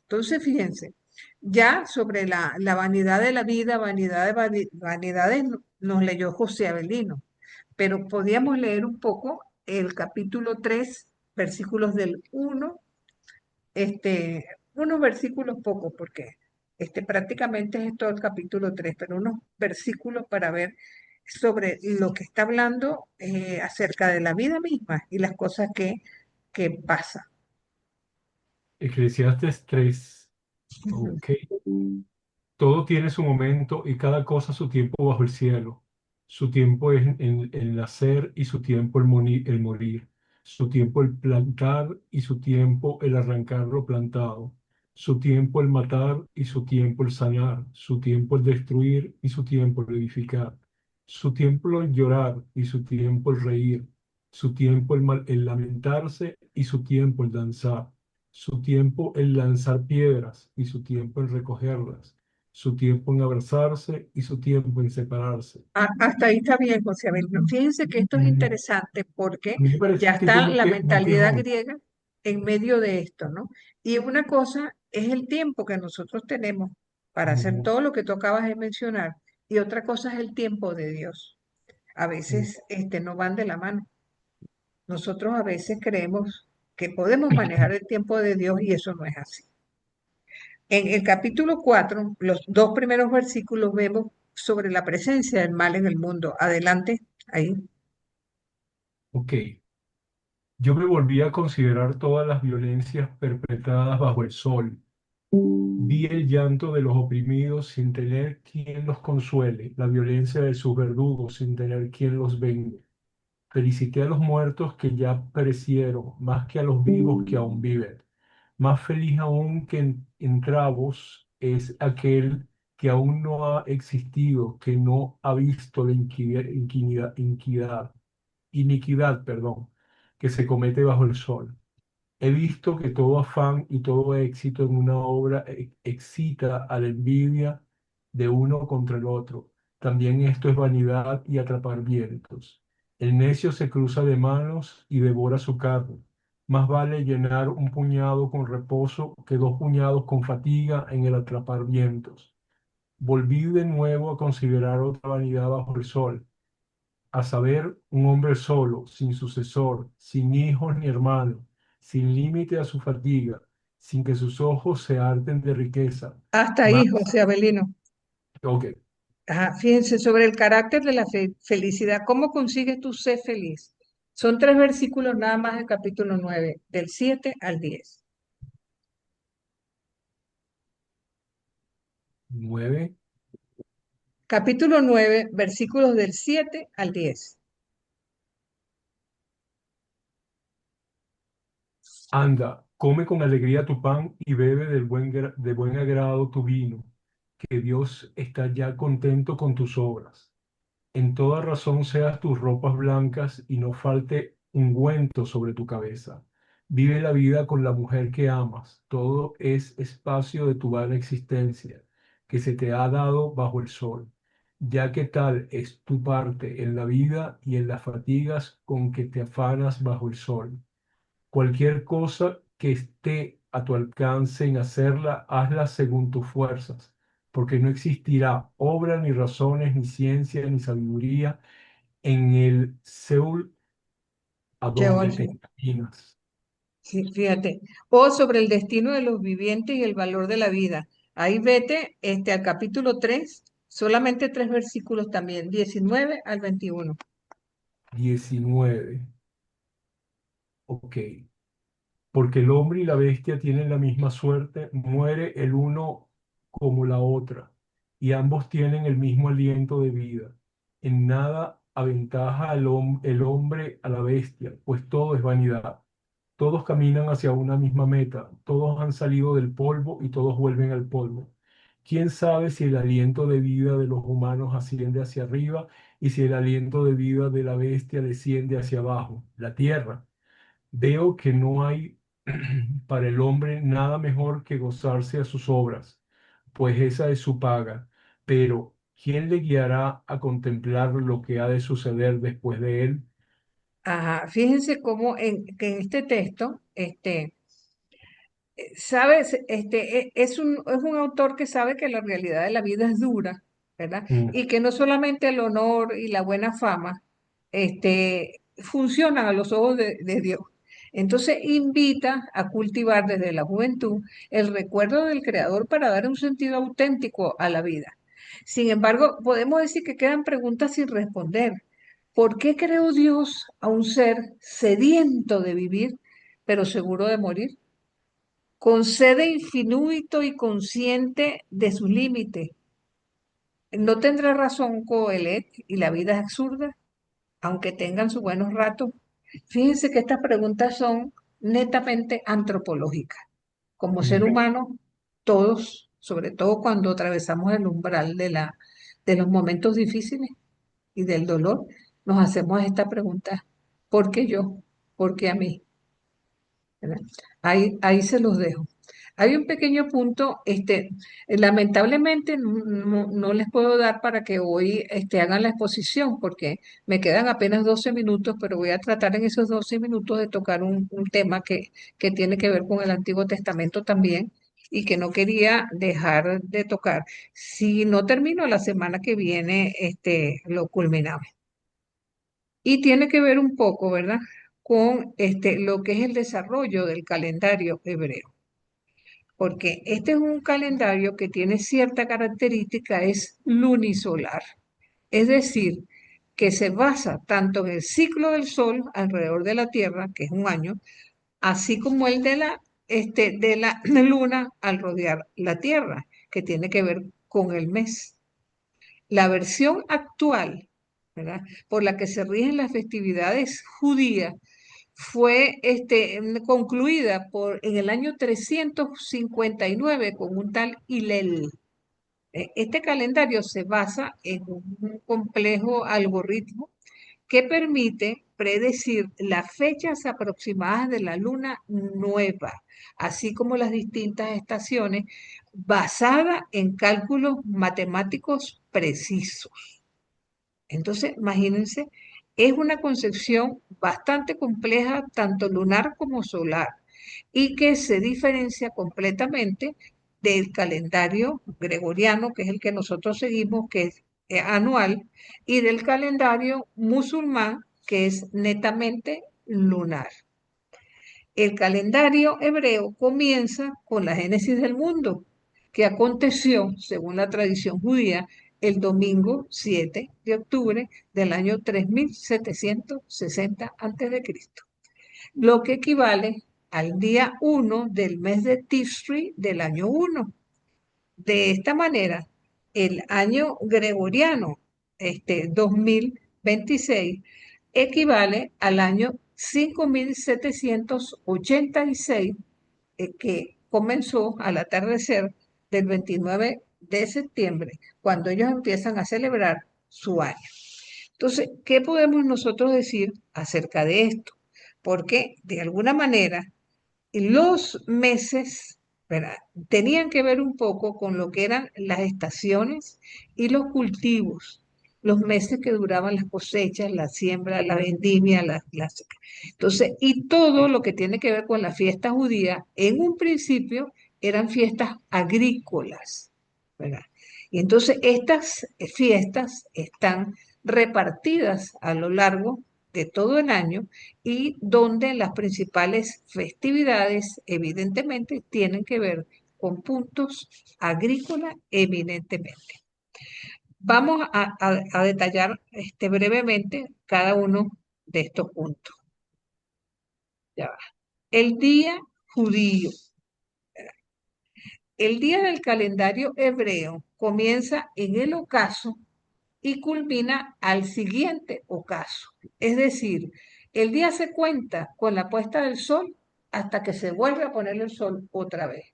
Entonces, fíjense, ya sobre la vanidad de la vida, vanidades nos leyó José Avelino, pero podíamos leer un poco el capítulo 3 versículos del 1, unos versículos pocos, porque prácticamente es todo el capítulo 3, pero unos versículos para ver sobre lo que está hablando acerca de la vida misma y las cosas que pasan. Eclesiastes 3. Ujú. Ok. Todo tiene su momento y cada cosa su tiempo bajo el cielo. Su tiempo es el nacer y su tiempo el morir. Su tiempo el plantar y su tiempo el arrancar lo plantado. Su tiempo el matar y su tiempo el sanar. Su tiempo el destruir y su tiempo el edificar. Su tiempo el llorar y su tiempo el reír. Su tiempo el lamentarse y su tiempo el danzar. Su tiempo el lanzar piedras y su tiempo el recogerlas, su tiempo en abrazarse y su tiempo en separarse. Hasta ahí está bien, José Abel. No, fíjense que esto es Mm, interesante porque A mí me ya parece que está la más que mentalidad no. griega en medio de esto, ¿no? Y una cosa es el tiempo que nosotros tenemos para hacer Ujú, todo lo que tú acabas de mencionar y otra cosa es el tiempo de Dios. A mm. veces no van de la mano. Nosotros a veces creemos que podemos manejar el tiempo de Dios y eso no es así. En el capítulo 4, los dos primeros versículos vemos sobre la presencia del mal en el mundo. Adelante, ahí. Ok, yo me volví a considerar todas las violencias perpetradas bajo el sol. Vi el llanto de los oprimidos sin tener quien los consuele, la violencia de sus verdugos sin tener quien los vengue. Felicité a los muertos que ya perecieron, más que a los vivos que aún viven. Más feliz aún que en trabos es aquel que aún no ha existido, que no ha visto la iniquidad, perdón, que se comete bajo el sol. He visto que todo afán y todo éxito en una obra excita a la envidia de uno contra el otro. También esto es vanidad y atrapar vientos. El necio se cruza de manos y devora su carne. Más vale llenar un puñado con reposo que dos puñados con fatiga en el atrapar vientos. Volví de nuevo a considerar otra vanidad bajo el sol, a saber, un hombre solo, sin sucesor, sin hijos ni hermanos, sin límite a su fatiga, sin que sus ojos se harten de riqueza. Hasta Más, ahí, José Avelino. ok, Ajá, fíjense, sobre el carácter de la felicidad, ¿cómo consigues tú ser feliz? Son tres versículos nada más del capítulo 9, del 7 al 10. 9. Capítulo 9, versículos del 7 al 10. Anda, come con alegría tu pan y bebe de buen agrado tu vino, que Dios está ya contento con tus obras. En toda razón seas tus ropas blancas y no falte ungüento sobre tu cabeza. Vive la vida con la mujer que amas. Todo es espacio de tu vana existencia, que se te ha dado bajo el sol, ya que tal es tu parte en la vida y en las fatigas con que te afanas bajo el sol. Cualquier cosa que esté a tu alcance en hacerla, hazla según tus fuerzas, porque no existirá obra, ni razones, ni ciencia, ni sabiduría en el Seúl a donde te Sheol. imaginas. Sí, fíjate. O sobre el destino de los vivientes y el valor de la vida. Ahí vete al capítulo 3, solamente tres versículos también, 19 al 21. 19. Ok. Porque el hombre y la bestia tienen la misma suerte, muere el uno como la otra, y ambos tienen el mismo aliento de vida. En nada aventaja el hombre a la bestia, pues todo es vanidad. Todos caminan hacia una misma meta, todos han salido del polvo y todos vuelven al polvo. ¿Quién sabe si el aliento de vida de los humanos asciende hacia arriba y si el aliento de vida de la bestia desciende hacia abajo, la tierra? Veo que no hay para el hombre nada mejor que gozarse a sus obras, pues esa es su paga. Pero, ¿quién le guiará a contemplar lo que ha de suceder después de él? Ajá, fíjense cómo que en este texto, sabes, es un autor que sabe que la realidad de la vida es dura, ¿verdad? Mm, Y que no solamente el honor y la buena fama, funcionan a los ojos de Dios. Entonces invita a cultivar desde la juventud el recuerdo del Creador para dar un sentido auténtico a la vida. Sin embargo, podemos decir que quedan preguntas sin responder. ¿Por qué creó Dios a un ser sediento de vivir, pero seguro de morir? Con sede infinito y consciente de sus límites. ¿No tendrá razón Coelet y la vida es absurda, aunque tengan sus buenos ratos? Fíjense que estas preguntas son netamente antropológicas. Como ser mm, humano, todos, sobre todo cuando atravesamos el umbral de los momentos difíciles y del dolor, nos hacemos esta pregunta: ¿por qué yo? ¿Por qué a mí? ¿Verdad? Ahí se los dejo. Hay un pequeño punto, lamentablemente no les puedo dar para que hoy hagan la exposición porque me quedan apenas 12 minutos, pero voy a tratar en esos 12 minutos de tocar un tema que tiene que ver con el Antiguo Testamento también y que no quería dejar de tocar. Si no termino la semana que viene, lo culminamos. Y tiene que ver un poco, ¿verdad? Con lo que es el desarrollo del calendario hebreo, porque este es un calendario que tiene cierta característica, es lunisolar, es decir, que se basa tanto en el ciclo del Sol alrededor de la Tierra, que es un año, así como el de la Luna al rodear la Tierra, que tiene que ver con el mes. La versión actual, ¿verdad?, por la que se rigen las festividades judías fue concluida en el año 359 con un tal Hillel. Este calendario se basa en un complejo algoritmo que permite predecir las fechas aproximadas de la luna nueva, así como las distintas estaciones, basada en cálculos matemáticos precisos. Entonces, imagínense, es una concepción bastante compleja, tanto lunar como solar, y que se diferencia completamente del calendario gregoriano, que es el que nosotros seguimos, que es anual, y del calendario musulmán, que es netamente lunar. El calendario hebreo comienza con la génesis del mundo, que aconteció, según la tradición judía, el domingo 7 de octubre del año 3760 a.C., lo que equivale al día 1 del mes de Tishri del año 1. De esta manera, el año gregoriano, 2026, equivale al año 5786, que comenzó al atardecer del 29 de septiembre, cuando ellos empiezan a celebrar su año. Entonces, ¿qué podemos nosotros decir acerca de esto? Porque de alguna manera los meses, ¿verdad?, tenían que ver un poco con lo que eran las estaciones y los cultivos, los meses que duraban las cosechas, la siembra, la vendimia, entonces, y todo lo que tiene que ver con la fiesta judía, en un principio eran fiestas agrícolas, ¿verdad? Y entonces estas fiestas están repartidas a lo largo de todo el año y donde las principales festividades evidentemente tienen que ver con puntos agrícolas eminentemente. Vamos a detallar brevemente cada uno de estos puntos. Ya va. El día judío. el día del calendario hebreo comienza en el ocaso y culmina al siguiente ocaso. Es decir, el día se cuenta con la puesta del sol hasta que se vuelve a poner el sol otra vez.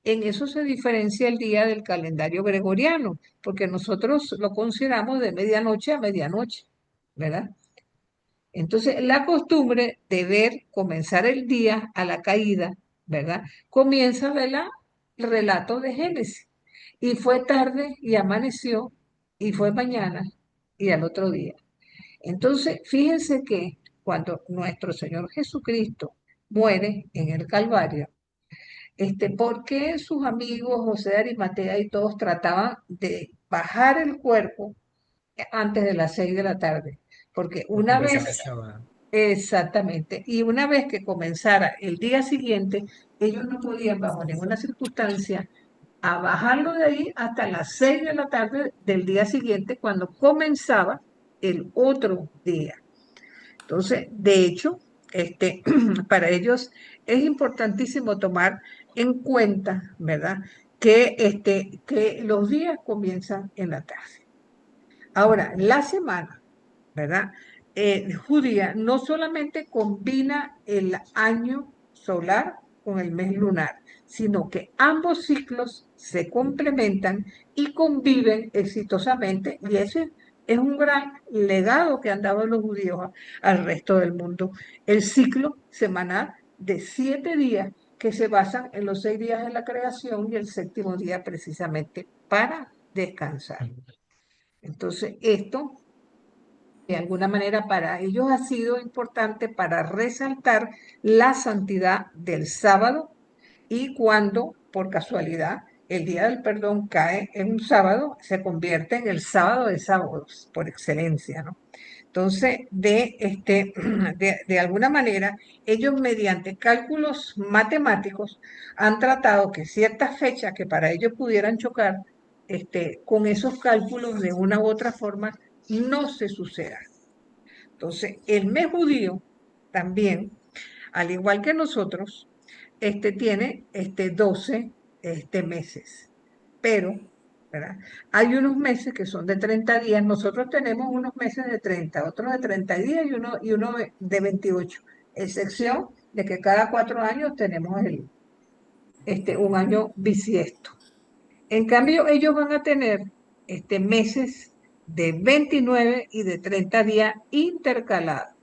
En eso se diferencia el día del calendario gregoriano, porque nosotros lo consideramos de medianoche a medianoche, ¿verdad? Entonces, la costumbre de ver comenzar el día a la caída, ¿verdad? Comienza de la relato de Génesis. Y fue tarde y amaneció, y fue mañana y al otro día. Entonces, fíjense que cuando nuestro Señor Jesucristo muere en el Calvario, ¿por qué sus amigos José de Arimatea y todos trataban de bajar el cuerpo antes de las 6 de la tarde? Porque Porque una pensaba vez, esa va. exactamente, y una vez que comenzara el día siguiente, ellos no podían bajo ninguna circunstancia a bajarlo de ahí hasta las 6 de la tarde del día siguiente, cuando comenzaba el otro día. Entonces, de hecho, para ellos es importantísimo tomar en cuenta, ¿verdad? Que los días comienzan en la tarde. Ahora, la semana, ¿verdad? Judía no solamente combina el año solar con el mes lunar, sino que ambos ciclos se complementan y conviven exitosamente, y ese es un gran legado que han dado los judíos al resto del mundo. El ciclo semanal de 7 días que se basan en los 6 días de la creación y el séptimo día precisamente para descansar. Entonces, esto de alguna manera para ellos ha sido importante para resaltar la santidad del sábado, y cuando por casualidad el día del perdón cae en un sábado, se convierte en el sábado de sábados por excelencia, ¿no? Entonces, de alguna manera, ellos mediante cálculos matemáticos han tratado que ciertas fechas que para ellos pudieran chocar, con esos cálculos de una u otra forma no se sucedan. Entonces, el mes judío también, al igual que nosotros, tiene 12 meses. Pero, ¿verdad? Hay unos meses que son de 30 días. Nosotros tenemos unos meses de 30, otros de 30 días y uno de 28. Excepción de que cada 4 años tenemos un año bisiesto. En cambio, ellos van a tener meses de 29 y de 30 días intercalados.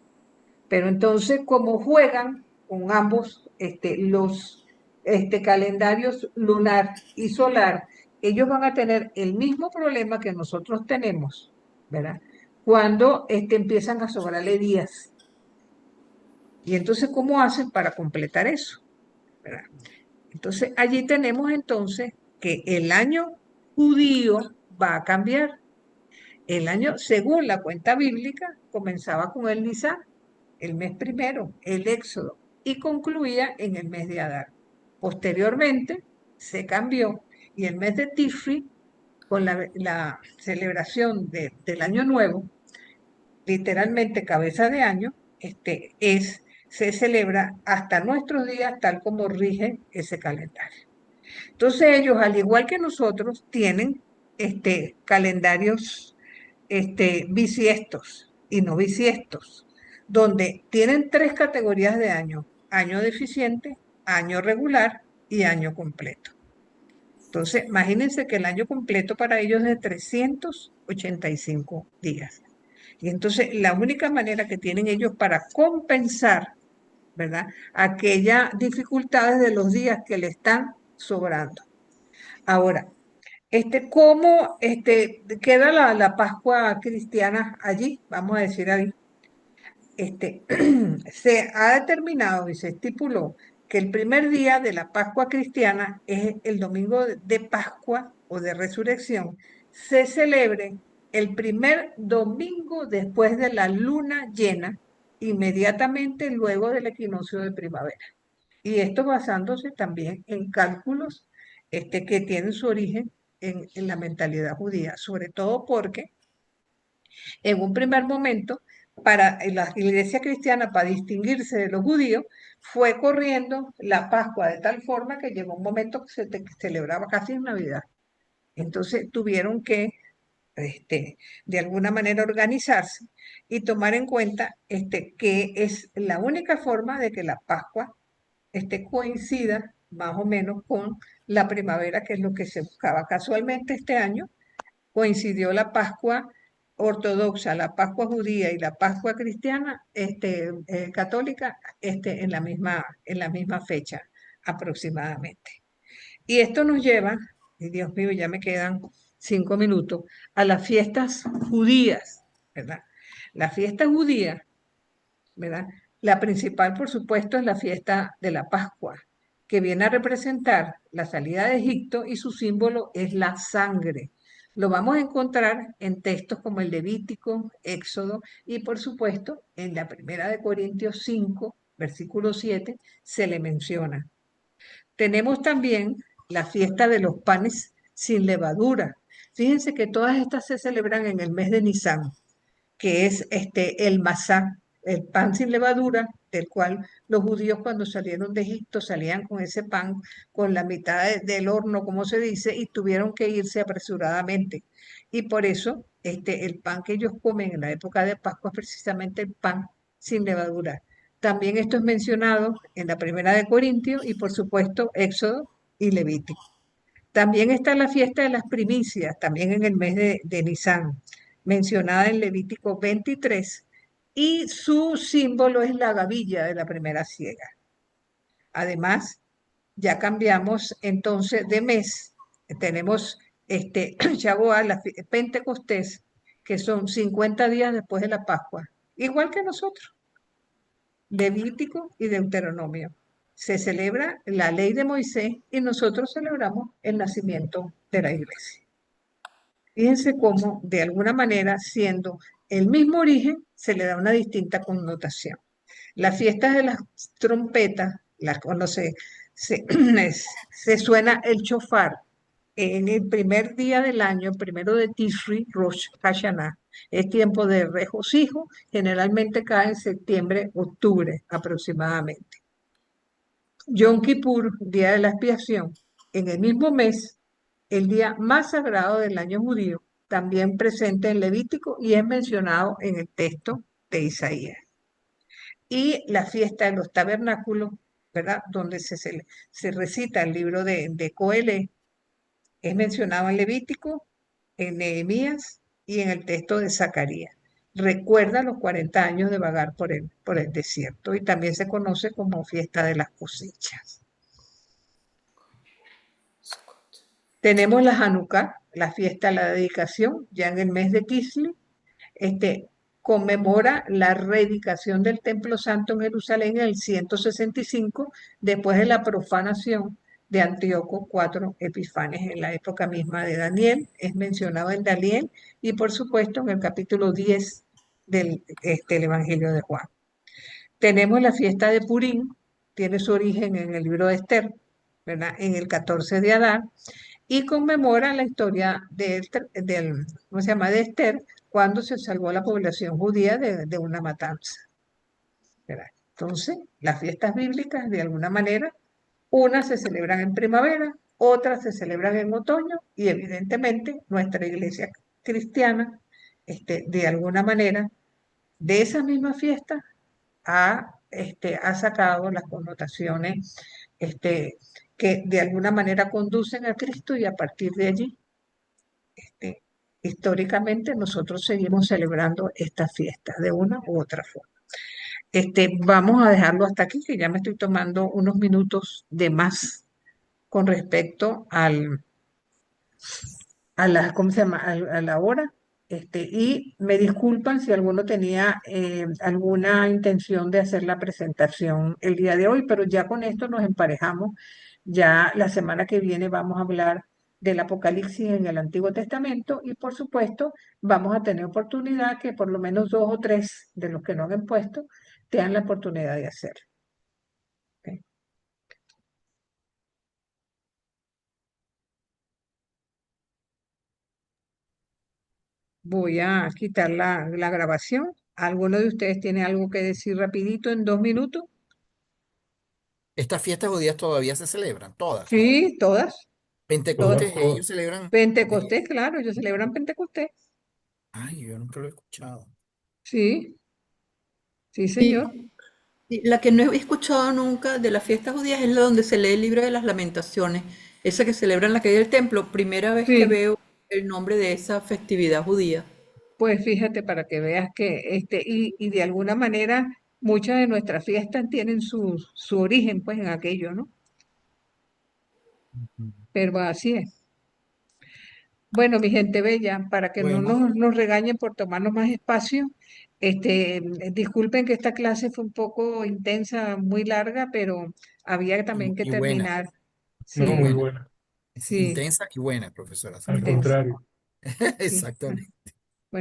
Pero entonces, como juegan con ambos los calendarios lunar y solar, ellos van a tener el mismo problema que nosotros tenemos, ¿verdad? Cuando empiezan a sobrarle días. Y entonces, ¿cómo hacen para completar eso? ¿Verdad? Entonces, allí tenemos entonces que el año judío va a cambiar. El año, según la cuenta bíblica, comenzaba con el Nisan, el mes primero, el Éxodo, y concluía en el mes de Adar. Posteriormente se cambió y el mes de Tishri, con la celebración del Año Nuevo, literalmente cabeza de año, se celebra hasta nuestros días tal como rige ese calendario. Entonces ellos, al igual que nosotros, tienen calendarios bisiestos y no bisiestos, donde tienen 3 categorías de año: año deficiente, año regular y año completo. Entonces, imagínense que el año completo para ellos es de 385 días. Y entonces, la única manera que tienen ellos para compensar, ¿verdad?, aquellas dificultades de los días que le están sobrando. Ahora, ¿cómo queda la Pascua cristiana allí? Vamos a decir ahí. Se ha determinado y se estipuló que el primer día de la Pascua cristiana es el domingo de Pascua o de Resurrección. Se celebre el primer domingo después de la luna llena, inmediatamente luego del equinoccio de primavera. Y esto basándose también en cálculos que tienen su origen en la mentalidad judía, sobre todo porque en un primer momento para la iglesia cristiana, para distinguirse de los judíos, fue corriendo la Pascua de tal forma que llegó un momento que se celebraba casi en Navidad. Entonces tuvieron que, de alguna manera, organizarse y tomar en cuenta que es la única forma de que la Pascua coincida más o menos con la primavera, que es lo que se buscaba. Casualmente este año coincidió la Pascua ortodoxa, la Pascua judía y la Pascua cristiana, católica, en la misma fecha aproximadamente. Y esto nos lleva, y Dios mío, ya me quedan 5 minutos, a las fiestas judías, ¿verdad? La fiesta judía, ¿verdad? La principal, por supuesto, es la fiesta de la Pascua, que viene a representar la salida de Egipto y su símbolo es la sangre. Lo vamos a encontrar en textos como el Levítico, Éxodo y, por supuesto, en la Primera de Corintios 5, versículo 7, se le menciona. Tenemos también la fiesta de los panes sin levadura. Fíjense que todas estas se celebran en el mes de Nisan, que es el masá, el pan sin levadura, del cual los judíos cuando salieron de Egipto salían con ese pan, con la mitad del horno, como se dice, y tuvieron que irse apresuradamente. Y por eso el pan que ellos comen en la época de Pascua es precisamente el pan sin levadura. También esto es mencionado en la Primera de Corintios y por supuesto Éxodo y Levítico. También está la fiesta de las primicias, también en el mes de Nisan, mencionada en Levítico 23, y su símbolo es la gavilla de la primera siega. Además, ya cambiamos entonces de mes, tenemos Shavuot, Pentecostés, que son 50 días después de la Pascua, igual que nosotros, Levítico y Deuteronomio. Se celebra la ley de Moisés y nosotros celebramos el nacimiento de la iglesia. Fíjense cómo, de alguna manera, siendo el mismo origen, se le da una distinta connotación. Las fiestas de las trompetas, cuando se suena el shofar en el primer día del año, primero de Tishri, Rosh Hashanah, es tiempo de regocijo, generalmente cae en septiembre, octubre aproximadamente. Yom Kippur, día de la expiación, en el mismo mes, el día más sagrado del año judío, también presente en Levítico y es mencionado en el texto de Isaías. Y la fiesta de los tabernáculos, ¿verdad? Donde se recita el libro de Coelé, es mencionado en Levítico, en Nehemías y en el texto de Zacarías. Recuerda los 40 años de vagar por el desierto y también se conoce como fiesta de las cosechas. Tenemos la Hanukkah, la fiesta de la dedicación, ya en el mes de Kislev, conmemora la reedificación del Templo Santo en Jerusalén en el 165, después de la profanación de Antíoco IV Epifanes en la época misma de Daniel, es mencionado en Daniel y por supuesto en el capítulo 10 del Evangelio de Juan. Tenemos la fiesta de Purim, tiene su origen en el libro de Esther, ¿verdad? En el 14 de Adar, y conmemora la historia ¿cómo se llama? De Esther, cuando se salvó a la población judía de una matanza, ¿verdad? Entonces, las fiestas bíblicas, de alguna manera, unas se celebran en primavera, otras se celebran en otoño, y evidentemente nuestra iglesia cristiana, de alguna manera, de esas mismas fiestas, ha sacado las connotaciones que de alguna manera conducen a Cristo y a partir de allí, históricamente, nosotros seguimos celebrando estas fiestas de una u otra forma. Vamos a dejarlo hasta aquí, que ya me estoy tomando unos minutos de más con respecto ¿cómo se llama? A la hora. Y me disculpan si alguno tenía alguna intención de hacer la presentación el día de hoy, pero ya con esto nos emparejamos. Ya la semana que viene vamos a hablar del Apocalipsis en el Antiguo Testamento y por supuesto vamos a tener oportunidad que por lo menos 2 o 3 de los que no han puesto tengan la oportunidad de hacerlo. ¿Ok? Voy a quitar la grabación. ¿Alguno de ustedes tiene algo que decir rapidito en 2 minutos? Estas fiestas judías todavía se celebran, todas, ¿no? Sí, todas. Todas, Pentecostés, todas. ellos celebran. Pentecostés, claro, ellos celebran Pentecostés. Ay, yo nunca lo he escuchado. Sí, sí, señor. Y la que no he escuchado nunca de las fiestas judías es la donde se lee el libro de las lamentaciones, esa que celebran la caída del templo. Primera vez que Sí, veo el nombre de esa festividad judía. pues fíjate para que veas que, y de alguna manera muchas de nuestras fiestas tienen su origen, pues, en aquello, ¿no? Ujú. Pero así es. Bueno, mi gente bella, para que no Bueno, nos regañen por tomarnos más espacio, disculpen que esta clase fue un poco intensa, muy larga, pero había también que y buena, terminar. No, y Sí, muy buena. buena. Es sí, intensa y buena, profesora, Al perdón. intensa. contrario. Sí. Exactamente.